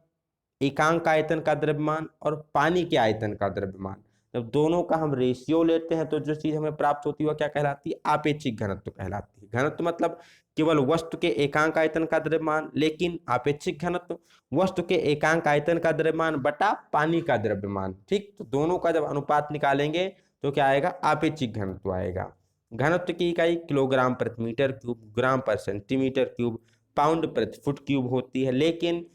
एकांक आयतन का द्रव्यमान और पानी के आयतन का द्रव्यमान, जब दोनों का हम रेशियो लेते हैं तो जो चीज हमें प्राप्त होती है वह क्या कहलाती है? आपेक्षिक घनत्व कहलाती है। घनत्व मतलब केवल वस्तु के एकांक आयतन का द्रव्यमान, लेकिन आपेक्षिक घनत्व वस्तु के एकांक आयतन का द्रव्यमान बटा पानी का द्रव्यमान। ठीक, तो दोनों का जब अनुपात निकालेंगे तो क्या आएगा? आपेक्षिक घनत्व आएगा। घनत्व की इकाई किलोग्राम प्रति मीटर क्यूब, ग्राम पर सेंटीमीटर क्यूब, पाउंड प्रति फुट क्यूब होती है, लेकिन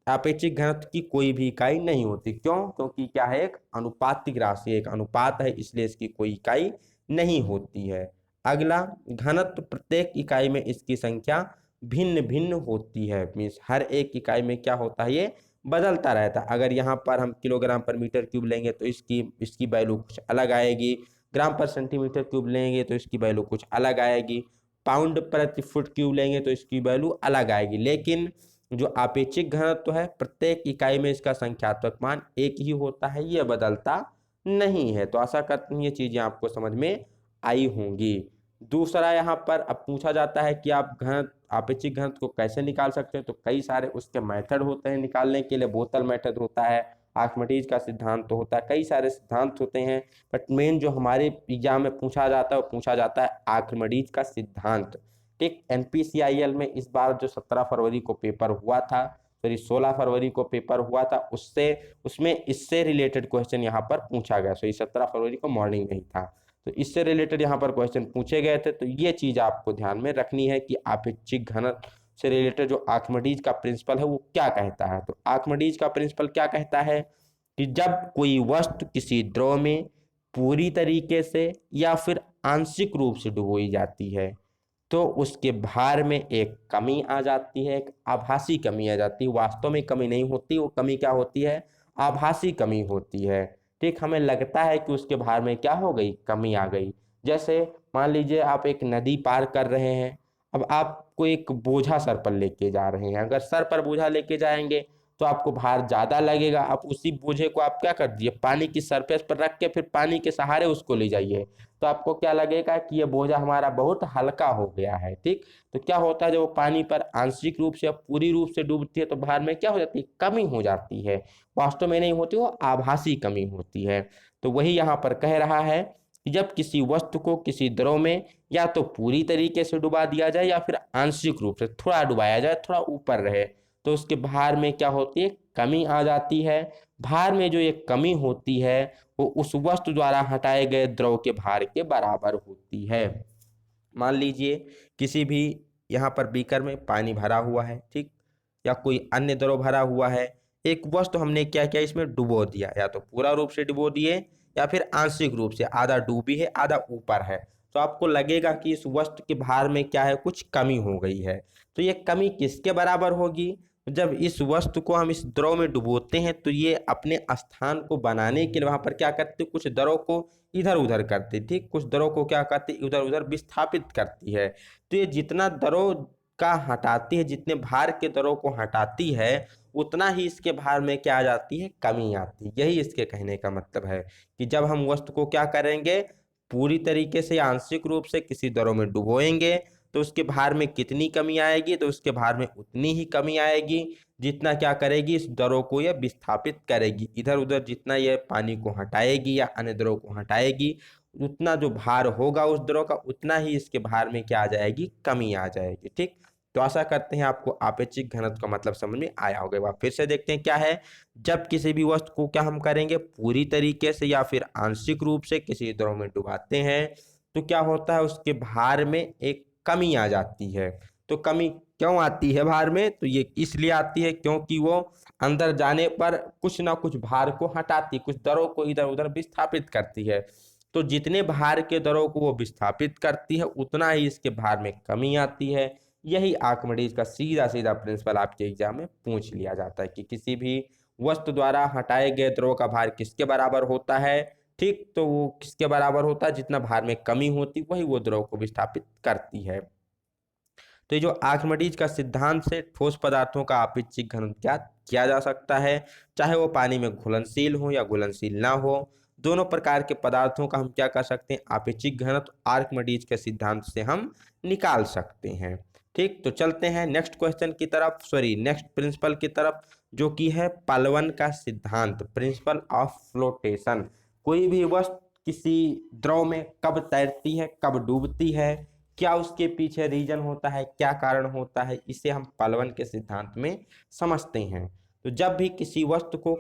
आपेक्षिक घनत्व की कोई भी इकाई नहीं होती। क्यों? क्योंकि क्या है? एक अनुपातिक राशि, एक अनुपात है, इसलिए इसकी कोई इकाई नहीं होती है। अगला, घनत्व प्रत्येक इकाई में इसकी संख्या भिन्न भिन्न होती है। मीन्स हर एक इकाई में क्या होता है? ये बदलता रहता है। अगर यहाँ पर हम किलोग्राम पर मीटर क्यूब लेंगे तो इसकी इसकी वैल्यू कुछ अलग आएगी। ग्राम पर सेंटीमीटर क्यूब लेंगे तो इसकी वैल्यू कुछ अलग आएगी। पाउंड प्रति फुट क्यूब लेंगे तो इसकी वैल्यू अलग आएगी। लेकिन जो आपेक्षिक घनत्व है प्रत्येक इकाई में इसका संख्यात्मक मान एक ही होता है, यह बदलता नहीं है। तो आशा करते हैं ये चीजें आपको समझ में आई होंगी। दूसरा यहाँ पर अब पूछा जाता है कि आप आपेक्षिक घनत्व को कैसे निकाल सकते हैं? तो कई सारे उसके मेथड होते हैं निकालने के लिए। बोतल मेथड होता है, आर्किमिडीज का सिद्धांत तो होता है, कई सारे सिद्धांत होते हैं, बट मेन जो हमारे एग्जाम में पूछा जाता है वो पूछा जाता है आर्किमिडीज का सिद्धांत। ठीक, एनपीसीआईएल में इस बार जो 17 फरवरी को पेपर हुआ था, सॉरी 16 फरवरी को पेपर हुआ था, उसमें इससे रिलेटेड क्वेश्चन यहाँ पर पूछा गया। सो 17 फरवरी को मॉर्निंग में ही था, तो इससे रिलेटेड यहाँ पर क्वेश्चन पूछे गए थे। तो ये चीज आपको ध्यान में रखनी है कि आपेक्षिक घनत्व से रिलेटेड जो आर्किमिडीज का प्रिंसिपल है वो क्या कहता है। तो आर्किमिडीज का प्रिंसिपल क्या कहता है कि जब कोई वस्तु किसी द्रव में पूरी तरीके से या फिर आंशिक रूप से डुबोई जाती है तो उसके भार में एक कमी आ जाती है, एक आभासी कमी आ जाती है। वास्तव में कमी नहीं होती, वो कमी क्या होती है? आभासी कमी होती है। ठीक, हमें लगता है कि उसके भार में क्या हो गई? कमी आ गई। जैसे मान लीजिए आप एक नदी पार कर रहे हैं, अब आपको एक बोझा सर पर लेके जा रहे हैं। अगर सर पर बोझा लेके जाएंगे तो आपको भार ज्यादा लगेगा। आप उसी बोझे को आप क्या कर दिए? पानी की सरफेस पर रख के फिर पानी के सहारे उसको ले जाइए, तो आपको क्या लगेगा कि ये बोझा हमारा बहुत हल्का हो गया है। ठीक, तो क्या होता है जब वो पानी पर आंशिक रूप से या पूरी रूप से डूबती है तो भार में क्या हो जाती है? कमी हो जाती है। वास्तव में नहीं होती, वो आभासी कमी होती है। तो वही यहाँ पर कह रहा है कि जब किसी वस्तु को किसी द्रव में या तो पूरी तरीके से डुबा दिया जाए या फिर आंशिक रूप से थोड़ा डुबाया जाए, थोड़ा ऊपर रहे, तो उसके भार में क्या होती है? कमी आ जाती है। भार में जो एक कमी होती है वो उस वस्तु द्वारा हटाए गए द्रव के भार के बराबर होती है। मान लीजिए किसी भी यहाँ पर बीकर में पानी भरा हुआ है, ठीक, या कोई अन्य द्रव भरा हुआ है। एक वस्तु हमने क्या किया? इसमें डुबो दिया, या तो पूरा रूप से डुबो दिए या फिर आंशिक रूप से, आधा डूबी है आधा ऊपर है। तो आपको लगेगा कि इस वस्तु के भार में क्या है? कुछ कमी हो गई है। तो ये कमी किसके बराबर होगी? जब इस वस्तु को हम इस द्रव में डुबोते हैं तो ये अपने स्थान को बनाने के लिए वहां पर क्या करते? कुछ द्रव को इधर उधर करती थी, कुछ द्रव को क्या करती? इधर उधर विस्थापित करती है। तो ये जितना द्रव का हटाती है, जितने भार के द्रव को हटाती है, उतना ही इसके भार में क्या आ जाती है? कमी आती है। यही इसके कहने का मतलब है कि जब हम वस्तु को क्या करेंगे? पूरी तरीके से आंशिक रूप से किसी द्रव में डुबोएंगे तो उसके भार में कितनी कमी आएगी? तो उसके भार में उतनी ही कमी आएगी जितना क्या करेगी? इस द्रव को यह विस्थापित करेगी। इधर उधर जितना यह पानी को हटाएगी या अन्य द्रव को हटाएगी, उतना जो भार होगा उस द्रव का, उतना ही इसके भार में क्या आ जाएगी? कमी आ जाएगी। ठीक, तो आशा करते हैं आपको आपेक्षिक घनत्व का मतलब समझ में आया होगा। फिर से देखते हैं क्या है। जब किसी भी वस्तु को क्या हम करेंगे? पूरी तरीके से या फिर आंशिक रूप से किसी द्रव में डुबाते हैं तो क्या होता है? उसके भार में एक कमी आ जाती है। तो कमी क्यों आती है भार में? तो ये इसलिए आती है क्योंकि वो अंदर जाने पर कुछ ना कुछ भार को हटाती, कुछ दरों को इधर उधर विस्थापित करती है। तो जितने भार के दरों को वो विस्थापित करती है उतना ही इसके भार में कमी आती है। यही आर्किमिडीज का सीधा सीधा प्रिंसिपल आपके एग्जाम में पूछ लिया जाता है कि किसी भी वस्तु द्वारा हटाए गए द्रव का भार किसके बराबर होता है। ठीक, तो वो किसके बराबर होता है? जितना भार में कमी होती वही वो द्रव को विस्थापित करती है। तो ये जो आर्किमिडीज का सिद्धांत से ठोस पदार्थों का आपेक्षिक घनत्व ज्ञात किया जा सकता है, चाहे वो पानी में घुलनशील हो या घुलनशील ना हो। दोनों प्रकार के पदार्थों का हम क्या कर सकते हैं, आपेक्षिक घनत्व आर्किमिडीज के सिद्धांत से हम निकाल सकते हैं। ठीक, तो चलते हैं नेक्स्ट क्वेश्चन की तरफ, नेक्स्ट प्रिंसिपल की तरफ, जो कि है पालवन का सिद्धांत, प्रिंसिपल ऑफ फ्लोटेशन। कोई भी वस्तु किसी द्रव में कब तैरती है, कब डूबती है, क्या उसके पीछे रीजन होता है, क्या कारण होता है, इसे हम पालवन के सिद्धांत में समझते हैं। तो जब भी किसी वस्तु को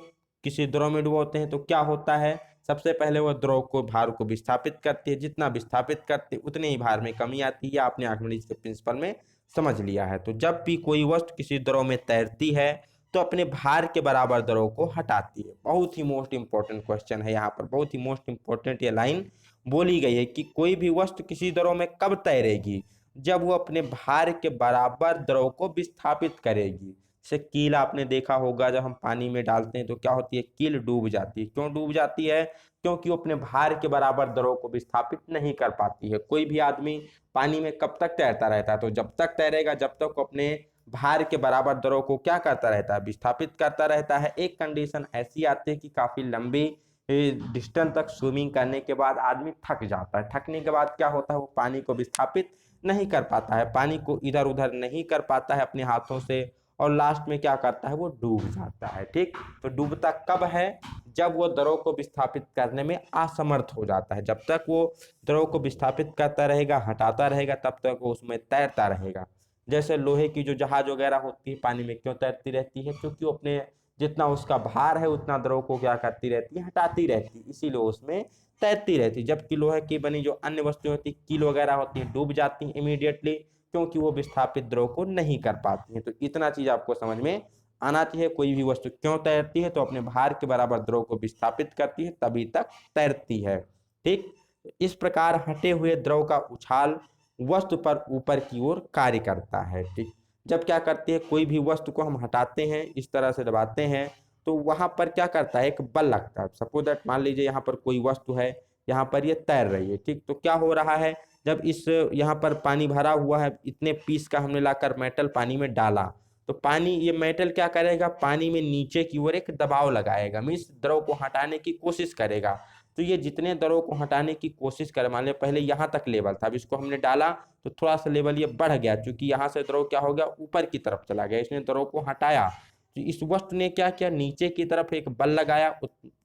किसी द्रव में डुबोते हैं तो क्या होता है, सबसे पहले वह द्रव को भार को विस्थापित करती है, जितना विस्थापित करते उतने ही भार में कमी आती है। आपने आर्किमिडीज के प्रिंसिपल में समझ लिया है। तो जब भी कोई वस्तु किसी द्रव में तैरती है तो अपने भार के बराबर द्रव को हटाती है। बहुत ही मोस्ट इंपॉर्टेंट क्वेश्चन है, यहाँ पर बहुत ही मोस्ट इंपॉर्टेंट ये लाइन बोली गई है कि कोई भी वस्तु किसी द्रव में कब तैरेगी, जब वो अपने भार के बराबर द्रव को विस्थापित करेगी। से कील आपने देखा होगा, जब हम पानी में डालते हैं तो क्या होती है, कील डूब जाती है। क्यों डूब जाती है, क्योंकि वो अपने भार के बराबर द्रव को विस्थापित नहीं कर पाती है। कोई भी आदमी पानी में कब तक तैरता रहता है, तो जब तक तैरेगा जब तक वो अपने भार के बराबर द्रव को क्या करता रहता है, विस्थापित करता रहता है। एक कंडीशन ऐसी आती है कि काफी लंबी डिस्टेंस तक स्विमिंग करने के बाद आदमी थक जाता है। थकने के बाद क्या होता है, वो पानी को विस्थापित नहीं कर पाता है, पानी को इधर उधर नहीं कर पाता है अपने हाथों से, और लास्ट में क्या करता है, वो डूब जाता है। ठीक, तो डूबता कब है, जब वो द्रव को विस्थापित करने में असमर्थ हो जाता है। जब तक वो द्रव को विस्थापित करता रहेगा, हटाता रहेगा, तब तक वो उसमें तैरता रहेगा। जैसे लोहे की जो जहाज वगैरह होती है पानी में क्यों तैरती रहती है, क्योंकि वो अपने जितना उसका भार है उतना द्रव को क्या करती रहती है, हटाती रहती है, इसीलिए उसमें तैरती रहती है। जबकि लोहे की बनी जो अन्य वस्तुएं होती है, कील वगैरह होती है, डूब जाती हैं इमीडिएटली, क्योंकि वो विस्थापित द्रव को नहीं कर पाती हैं। तो इतना चीज आपको समझ में आना चाहिए, कोई भी वस्तु क्यों तैरती है, तो अपने भार के बराबर द्रव को विस्थापित करती है तभी तक तैरती है। ठीक, इस प्रकार हटे हुए द्रव का उछाल वस्तु पर ऊपर की ओर कार्य करता है। ठीक, जब क्या करते हैं, कोई भी वस्तु को हम हटाते हैं, इस तरह से दबाते हैं, तो वहां पर क्या करता है, एक बल लगता है। सपोज दैट, मान लीजिए यहाँ पर कोई वस्तु है, यहाँ पर ये तैर रही है। ठीक, तो क्या हो रहा है, जब इस यहाँ पर पानी भरा हुआ है, इतने पीस का हमने लाकर मेटल पानी में डाला, तो पानी, ये मेटल क्या करेगा, पानी में नीचे की ओर एक दबाव लगाएगा, मीन्स द्रव को हटाने की कोशिश करेगा। तो ये जितने द्रव को हटाने की कोशिश करे, मान लिया पहले यहाँ तक लेवल था, अब इसको हमने डाला तो थोड़ा सा लेवल ये बढ़ गया, क्योंकि यहाँ से द्रव क्या हो गया, ऊपर की तरफ चला गया, इसने द्रव को हटाया। तो इस वस्तु ने क्या किया, नीचे की तरफ एक बल लगाया।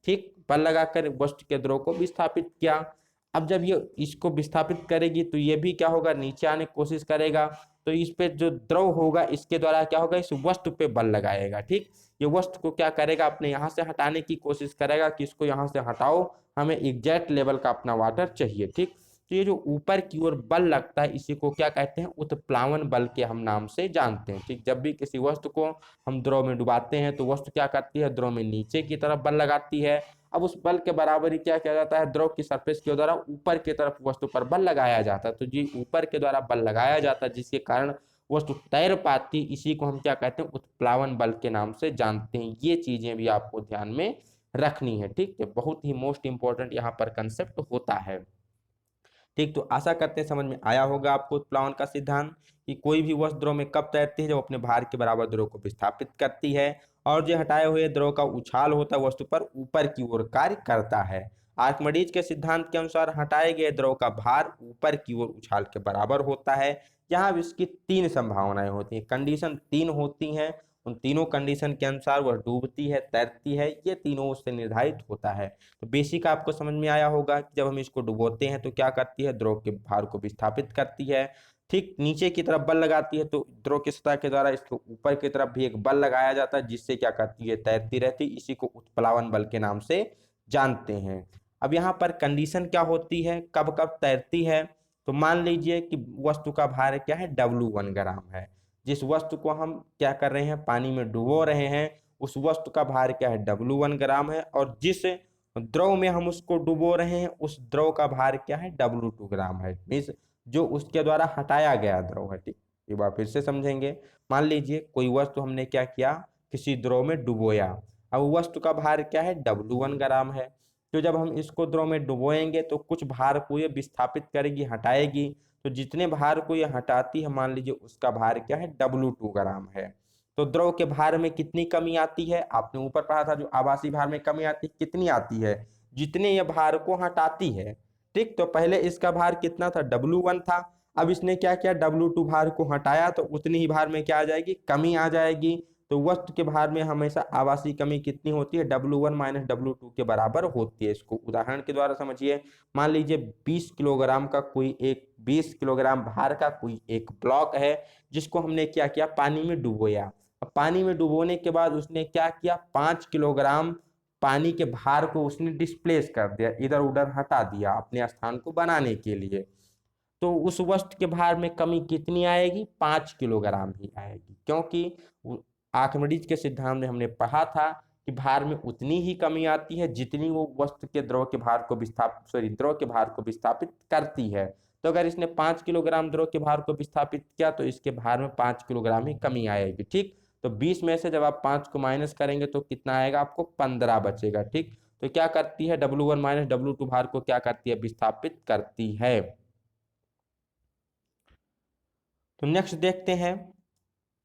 ठीक, बल लगाकर वस्तु के द्रव को विस्थापित किया। अब जब ये इसको विस्थापित करेगी तो ये भी क्या होगा, नीचे आने की कोशिश करेगा। तो इस पे जो द्रव होगा इसके द्वारा क्या होगा, इस वस्तु पे बल लगाएगा। ठीक, ये वस्तु को क्या करेगा, अपने यहाँ से हटाने की कोशिश करेगा कि इसको यहाँ से हटाओ, हमें एग्जैक्ट लेवल का अपना वाटर चाहिए। ठीक, तो ये जो ऊपर की ओर बल लगता है इसी को क्या कहते हैं, उत्प्लावन बल के हम नाम से जानते हैं। ठीक, जब भी किसी वस्तु को हम द्रव में डुबाते हैं तो वस्तु क्या करती है, द्रव में नीचे की तरफ बल लगाती है। अब उस बल के बराबर ही क्या किया जाता है, द्रव की सरफेस के द्वारा ऊपर की तरफ वस्तु पर बल लगाया जाता है। तो जी ऊपर के द्वारा बल लगाया जाता है, जिसके कारण वस्तु तैर पाती, इसी को हम क्या कहते हैं, उत्प्लावन बल के नाम से जानते हैं। ये चीजें भी आपको ध्यान में रखनी है। ठीक, तो बहुत ही मोस्ट इंपॉर्टेंट यहाँ पर कंसेप्ट होता है। ठीक, तो आशा करते हैं समझ में आया होगा आपको उत्प्लावन का सिद्धांत, कि कोई भी वस्तु द्रव में कब तैरती है, जब अपने भार के बराबर द्रव को विस्थापित करती है, और जो हटाए हुए द्रव का उछाल होता है वस्तु पर ऊपर की ओर कार्य करता है। आर्किमिडीज के सिद्धांत के अनुसार हटाए गए द्रव का भार ऊपर की ओर उछाल के बराबर होता है। यहाँ इसकी तीन संभावनाएं होती हैं, कंडीशन तीन होती हैं। उन तीनों कंडीशन के अनुसार वह डूबती है, तैरती है, ये तीनों उससे निर्धारित होता है। तो बेसिक आपको समझ में आया होगा कि जब हम इसको डुबोते हैं तो क्या करती है, द्रव के भार को विस्थापित करती है। ठीक, नीचे की तरफ बल लगाती है, तो द्रव की सतह के द्वारा इसको ऊपर की तरफ भी एक बल लगाया जाता है, जिससे क्या करती है, तैरती रहती है। इसी को उत्प्लावन बल के नाम से जानते हैं। अब यहाँ पर कंडीशन क्या होती है, कब कब तैरती है, तो मान लीजिए कि वस्तु का भार क्या है, W1 ग्राम है। जिस वस्तु को हम क्या कर रहे हैं, पानी में डुबो रहे हैं, उस वस्तु का भार क्या है, W1 ग्राम है। और जिस द्रव में हम उसको डुबो रहे हैं उस द्रव का भार क्या है, W2 ग्राम है, मीन्स जो उसके द्वारा हटाया गया द्रव है। ठीक, एक बार फिर से समझेंगे। मान लीजिए कोई वस्तु हमने क्या किया, किसी द्रव में डुबोया, अब वस्तु का भार क्या है, W1 ग्राम है। तो जब हम इसको द्रव में डुबोएंगे तो कुछ भार को ये विस्थापित करेगी, हटाएगी, तो जितने भार को ये हटाती है मान लीजिए उसका भार क्या है, W2 ग्राम है। तो द्रव के भार में कितनी कमी आती है, आपने ऊपर पढ़ा था जो आभासी भार में कमी आती है कितनी आती है, जितने ये भार को हटाती है। ठीक, तो पहले इसका भार कितना था, W1 था। अब इसने क्या किया, W2 भार को हटाया तो उतनी ही भार में क्या आ जाएगी, कमी आ जाएगी। तो वस्तु के भार में हमेशा आभासी कमी कितनी होती है, W1 माइनस W2 के बराबर होती है। इसको उदाहरण के द्वारा समझिए। मान लीजिए 20 किलोग्राम का कोई एक 20 किलोग्राम भार का कोई एक ब्लॉक है, जिसको हमने क्या किया, पानी में डुबोया। अब पानी में डुबोने के बाद उसने क्या किया, 5 किलोग्राम पानी के भार को उसने डिस्प्लेस कर दिया, इधर उधर हटा दिया अपने स्थान को बनाने के लिए। तो उस वस्तु के भार में कमी कितनी आएगी, 5 किलोग्राम ही आएगी, क्योंकि आर्किमिडीज के सिद्धांत में हमने पढ़ा था कि भार में उतनी ही कमी आती है जितनी वो वस्तु के द्रव के भार को द्रव के भार को विस्थापित करती है। तो अगर इसने 5 किलोग्राम द्रव के भार को विस्थापित किया तो इसके भार में 5 किलोग्राम ही कमी आएगी। ठीक, तो 20 में से जब आप 5 को माइनस करेंगे तो कितना आएगा, आपको 15 बचेगा। ठीक, तो क्या करती है, W1 माइनस W2 भार को क्या करती है, विस्थापित करती है। तो नेक्स्ट देखते हैं,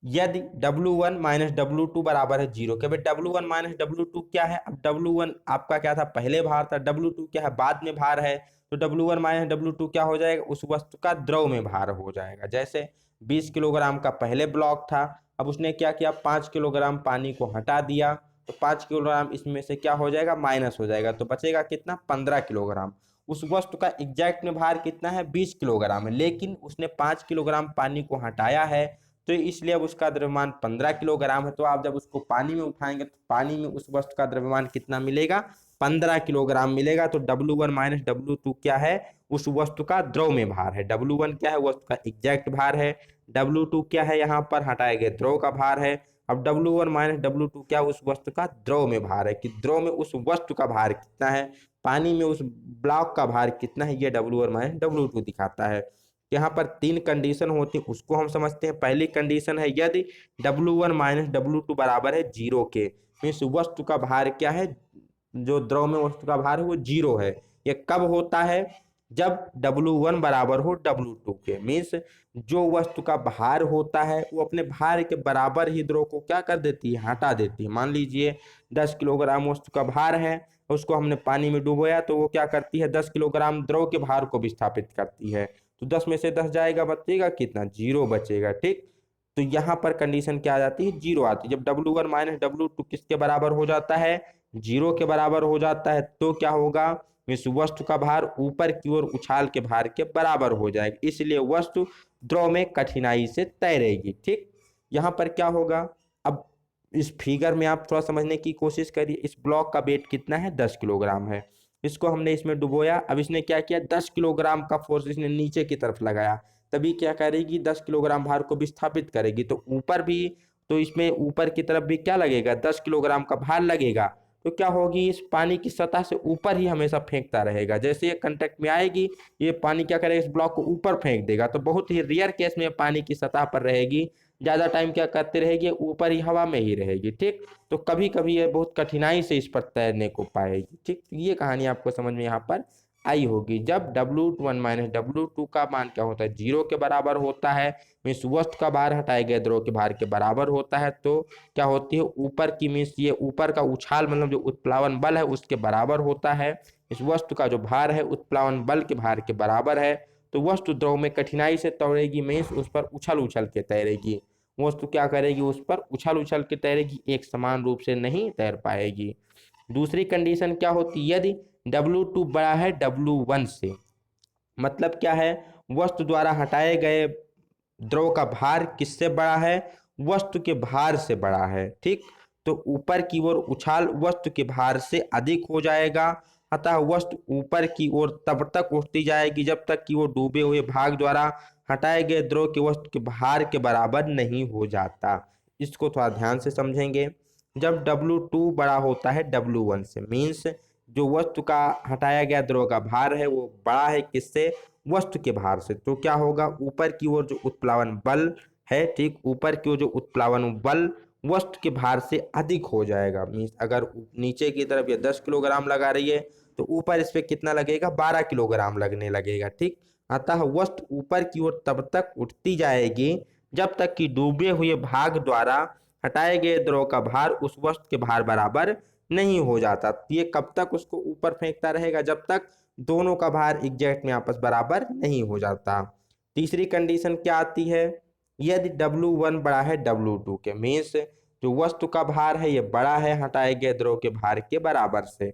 यदि W1 माइनस W2 बराबर है 0 के, भाई W1 माइनस W2 क्या है, अब W1 आपका क्या था, पहले भार था, W2 क्या है, बाद में भार है। तो W1 माइनस W2 क्या हो जाएगा, उस वस्तु का द्रव में भार हो जाएगा। जैसे 20 किलोग्राम का पहले ब्लॉक था, अब उसने क्या किया, 5 किलोग्राम पानी को हटा दिया, तो 5 किलोग्राम इसमें से क्या हो जाएगा, माइनस हो जाएगा, तो बचेगा कितना, 15 किलोग्राम। उस वस्तु का एग्जैक्ट में भार कितना है, 20 किलोग्राम है, लेकिन उसने 5 किलोग्राम पानी को हटाया है, तो इसलिए अब उसका द्रव्यमान 15 किलोग्राम है। तो आप जब उसको पानी में उठाएंगे तो पानी में उस वस्तु का द्रव्यमान कितना मिलेगा, 15 किलोग्राम मिलेगा। तो W1 माइनस W2 क्या है, उस वस्तु का द्रव में भार है। W1 क्या है, वस्तु का एग्जैक्ट भार है। W2 क्या है, यहाँ पर हटाए गए द्रव का भार है। अब W1 माइनस W2 क्या, उस वस्तु का द्रव में भार है, कि द्रव में उस वस्तु का भार कितना है, पानी में उस ब्लॉक का भार कितना है, ये W1 माइनस W2 दिखाता है। यहाँ पर 3 कंडीशन होती है, उसको हम समझते हैं। पहली कंडीशन है, यदि W1 माइनस W2 बराबर है 0 के, मीन्स वस्तु का भार क्या है, जो द्रव में वस्तु का भार है वो 0 है। ये कब होता है, जब W1 बराबर हो W2 के, मीन्स जो वस्तु का भार होता है वो अपने भार के बराबर ही द्रव को क्या कर देती है, हटा देती है। मान लीजिए 10 किलोग्राम वस्तु का भार है, उसको हमने पानी में डुबोया, तो वो क्या करती है, 10 किलोग्राम द्रव के भार को विस्थापित करती है। तो 10 में से 10 जाएगा, बचेगा कितना, 0 बचेगा। ठीक, तो यहाँ पर कंडीशन क्या आ जाती है, 0 आती है। जब W1 माइनस W2 किसके बराबर हो जाता है, 0 के बराबर हो जाता है, तो क्या होगा, इस वस्तु का भार ऊपर की ओर उछाल के भार के बराबर हो जाएगा, इसलिए वस्तु द्रव में कठिनाई से तैरेगी। ठीक, यहाँ पर क्या होगा, अब इस फिगर में आप थोड़ा समझने की कोशिश करिए। इस ब्लॉक का वेट कितना है, 10 किलोग्राम है। इसको हमने इसमें डुबोया, अब इसने क्या किया, 10 किलोग्राम का फोर्स इसने नीचे की तरफ लगाया, तभी क्या करेगी, 10 किलोग्राम भार को विस्थापित करेगी। तो ऊपर भी, तो इसमें ऊपर की तरफ भी क्या लगेगा, 10 किलोग्राम का भार लगेगा। तो क्या होगी, इस पानी की सतह से ऊपर ही हमेशा फेंकता रहेगा। जैसे ये कांटेक्ट में आएगी, ये पानी क्या करेगा, इस ब्लॉक को ऊपर फेंक देगा। तो बहुत ही रेयर केस में पानी की सतह पर रहेगी, ज्यादा टाइम क्या करते रहेगी, ऊपर ही हवा में ही रहेगी। ठीक, तो कभी कभी ये बहुत कठिनाई से इस पर तैरने को पाएगी। ठीक, ये कहानी आपको समझ में यहाँ पर आई होगी। जब W1 माइनस W2 का मान क्या होता है, 0 के बराबर होता है, मीन्स वस्तु का भार हटाए गए द्रव के भार के बराबर होता है, तो क्या होती है, ऊपर की मीन्स ये ऊपर का उछाल मतलब जो उत्प्लावन बल है उसके बराबर होता है। इस वस्तु का जो भार है उत्प्लावन बल के भार के बराबर है, तो वस्तु द्रव में कठिनाई से तैरेगी, मीन्स उस पर उछल उछल के तैरेगी। वस्तु क्या करेगी, उस पर उछल उछल के तैरेगी, एक समान रूप से नहीं तैर पाएगी। दूसरी कंडीशन क्या होती है, यदि W2 बड़ा है W1 से, मतलब क्या है, वस्तु द्वारा हटाए गए द्रव का भार किससे बड़ा है, वस्तु के भार से बड़ा है। ठीक, तो ऊपर की ओर उछाल वस्तु के भार से अधिक हो जाएगा, अतः वस्तु ऊपर की ओर तब तक उठती जाएगी जब तक कि वो डूबे हुए भाग द्वारा हटाए गए द्रव के वस्तु के भार के बराबर नहीं हो जाता। इसको थोड़ा ध्यान से समझेंगे। जब W2 बड़ा होता है W1 से, मीन्स जो वस्तु का हटाया गया द्रव का भार है वो बड़ा है किससे, वस्तु के भार से, तो क्या होगा, ऊपर की ओर जो उत्प्लावन बल है, ठीक, ऊपर की ओर जो उत्प्लावन बल वस्तु के भार से अधिक हो जाएगा। मीन्स अगर नीचे की तरफ ये 10 किलोग्राम लगा रही है तो ऊपर इस पे कितना लगेगा, 12 किलोग्राम लगने लगेगा। ठीक, अतः वस्तु ऊपर की ओर तब तक उठती जाएगी जब तक कि डूबे हुए भाग द्वारा हटाए गए द्रव का भार उस वस्तु के भार बराबर नहीं हो जाता। तो ये कब तक उसको ऊपर फेंकता रहेगा? जब तक दोनों का भार एग्जैक्ट में आपस बराबर नहीं हो जाता। तीसरी कंडीशन क्या आती है? यदि W1 बड़ा है W2 के, मीन्स जो वस्तु का भार है ये बड़ा है हटाए गए द्रव के भार के बराबर से।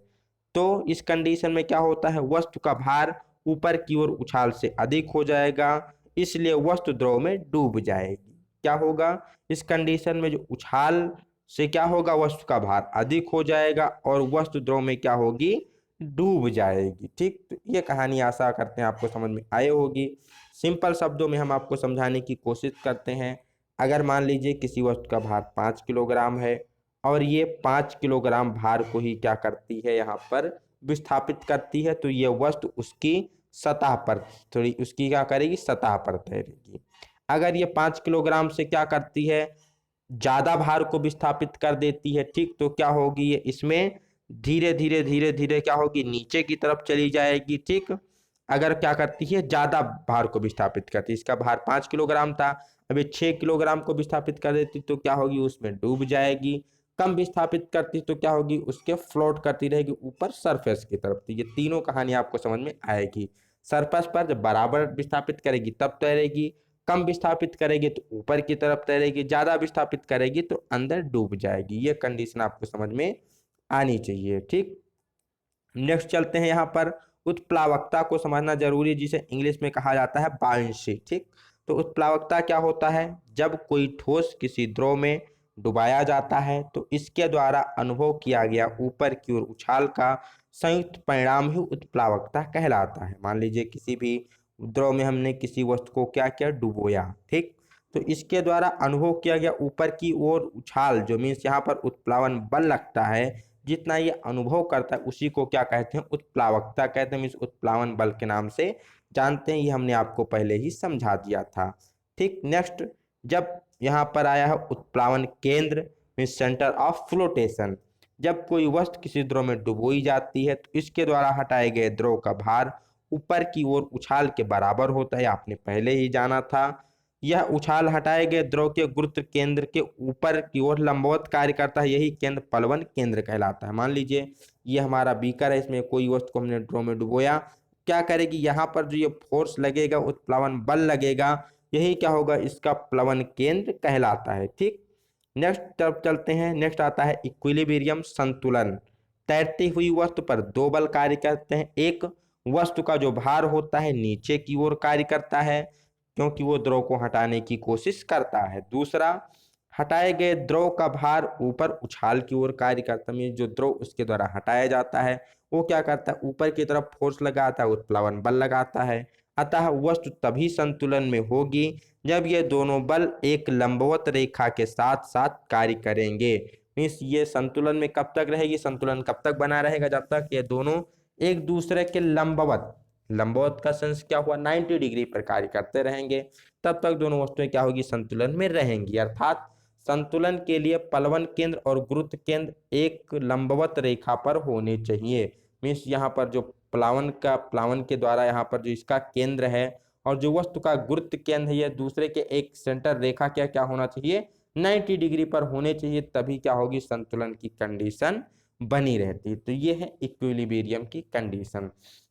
तो इस कंडीशन में क्या होता है? वस्तु का भार ऊपर की ओर उछाल से अधिक हो जाएगा, इसलिए वस्तु द्रव में डूब जाएगी। क्या होगा इस कंडीशन में? जो उछाल से क्या होगा? वस्तु का भार अधिक हो जाएगा और वस्तु द्रव में क्या होगी? डूब जाएगी। ठीक, तो ये कहानी आशा करते हैं आपको समझ में आई होगी। सिंपल शब्दों में हम आपको समझाने की कोशिश करते हैं। अगर मान लीजिए किसी वस्तु का भार 5 किलोग्राम है और ये 5 किलोग्राम भार को ही क्या करती है? यहाँ पर विस्थापित करती है, तो ये वस्तु उसकी सतह पर थोड़ी उसकी क्या करेगी? सतह पर तैरेगी। अगर ये 5 किलोग्राम से क्या करती है? ज्यादा भार को विस्थापित कर देती है। ठीक, तो क्या होगी? ये इसमें धीरे धीरे धीरे धीरे क्या होगी? नीचे की तरफ चली जाएगी। ठीक, अगर क्या करती है? ज्यादा भार को विस्थापित करती है, इसका भार 5 किलोग्राम था, अब ये 6 किलोग्राम को विस्थापित कर देती तो क्या होगी? उसमें डूब जाएगी। कम विस्थापित करती तो क्या होगी? उसके फ्लोट करती रहेगी ऊपर सरफेस की तरफ। तो ये तीनों कहानी आपको समझ में आएगी। सरफेस पर जब बराबर विस्थापित करेगी तब तैरेगी, कम विस्थापित करेगी तो ऊपर की तरफ तैरेगी, ज्यादा विस्थापित करेगी तो अंदर डूब जाएगी। ये कंडीशन आपको समझ में आनी चाहिए। ठीक, नेक्स्ट चलते हैं। यहाँ पर उत्प्लावकता को समझना जरूरी है, जिसे इंग्लिश में कहा जाता है बायंसी। ठीक, तो उत्प्लावकता क्या होता है? जब कोई ठोस किसी द्रव में डुबाया जाता है तो इसके द्वारा अनुभव किया गया ऊपर की ओर उछाल का संयुक्त परिणाम ही उत्प्लावकता कहलाता है। मान लीजिए किसी भी द्रव में हमने किसी वस्तु को क्या किया? डुबोया। ठीक, तो इसके द्वारा अनुभव किया गया ऊपर की ओर उछाल, जो मीन्स यहाँ पर उत्प्लावन बल लगता है, जितना ये अनुभव करता है उसी को क्या कहते हैं? उत्प्लावकता कहते हैं। मीन्स उत्प्लावन बल के नाम से जानते हैं, ये हमने आपको पहले ही समझा दिया था। ठीक, नेक्स्ट, जब यहाँ पर आया है उत्प्लावन केंद्र मीन्स सेंटर ऑफ फ्लोटेशन। जब कोई वस्तु किसी द्रव में डुबोई जाती है तो इसके द्वारा हटाए गए द्रव का भार ऊपर की ओर उछाल के बराबर होता है, आपने पहले ही जाना था। यह उछाल हटाए गए द्रव के गुरुत्व केंद्र के ऊपर की ओर लंबवत कार्य करता है, यही केंद्र पलवन केंद्र कहलाता है। मान लीजिए ये हमारा बीकर है, इसमें कोई वस्तु को हमने द्रव में डुबोया, क्या करेगी? यहाँ पर जो ये फोर्स लगेगा, उत्प्लावन बल लगेगा, यही क्या होगा? इसका प्लवन केंद्र कहलाता है। ठीक, नेक्स्ट तरफ चलते हैं। नेक्स्ट आता है इक्विलिब्रियम, संतुलन। तैरती हुई वस्तु पर दो बल कार्य करते हैं। एक, वस्तु का जो भार होता है नीचे की ओर कार्य करता है क्योंकि वो द्रव को हटाने की कोशिश करता है। दूसरा, हटाए गए द्रव का भार ऊपर उछाल की ओर कार्य करता है। जो द्रव उसके द्वारा हटाया जाता है वो क्या करता है? ऊपर की तरफ फोर्स लगाता है, उत्प्लावन बल लगाता है। अतः वस्तु तभी संतुलन में होगी जब ये दोनों बल एक लंबवत रेखा के साथ साथ कार्य करेंगे। मीन्स ये संतुलन में कब तक रहेगी? संतुलन कब तक बना रहेगा? जब तक ये दोनों एक दूसरे के लंबवत, लंबवत का सेंस क्या हुआ? 90 डिग्री पर कार्य करते रहेंगे, तब तक दोनों वस्तुएं क्या होगी? संतुलन में रहेंगी। अर्थात संतुलन के लिए पलवन केंद्र और गुरुत्व केंद्र एक लंबवत रेखा पर होने चाहिए। मीन्स यहाँ पर जो प्लावन के द्वारा यहाँ पर जो इसका केंद्र है और जो वस्तु का गुरुत्व केंद्र है, ये दूसरे के एक सेंटर रेखा क्या क्या होना चाहिए? 90 डिग्री पर होने चाहिए, तभी क्या होगी? संतुलन की कंडीशन बनी रहती। तो ये है इक्विलिब्रियम की कंडीशन।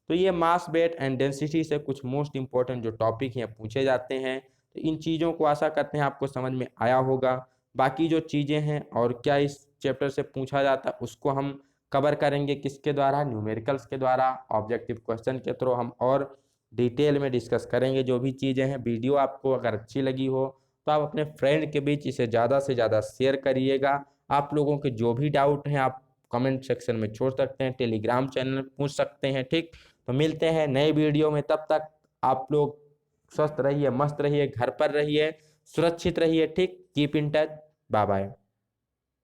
तो ये मास, वेट एंड डेंसिटी से कुछ मोस्ट इंपॉर्टेंट जो टॉपिक हैं पूछे जाते हैं। तो इन चीज़ों को आशा करते हैं आपको समझ में आया होगा। बाकी जो चीज़ें हैं और क्या इस चैप्टर से पूछा जाता है उसको हम कवर करेंगे किसके द्वारा? न्यूमेरिकल्स के द्वारा, ऑब्जेक्टिव क्वेश्चन के थ्रू हम और डिटेल में डिस्कस करेंगे जो भी चीज़ें हैं। वीडियो आपको अगर अच्छी लगी हो तो आप अपने फ्रेंड के बीच इसे ज़्यादा से ज़्यादा शेयर करिएगा। आप लोगों के जो भी डाउट हैं आप कमेंट सेक्शन में छोड़ सकते हैं, टेलीग्राम चैनल में पूछ सकते हैं। ठीक, तो मिलते हैं नए वीडियो में, तब तक आप लोग स्वस्थ रहिए, मस्त रहिए, घर पर रहिए, सुरक्षित रहिए। ठीक, keep in touch, bye bye.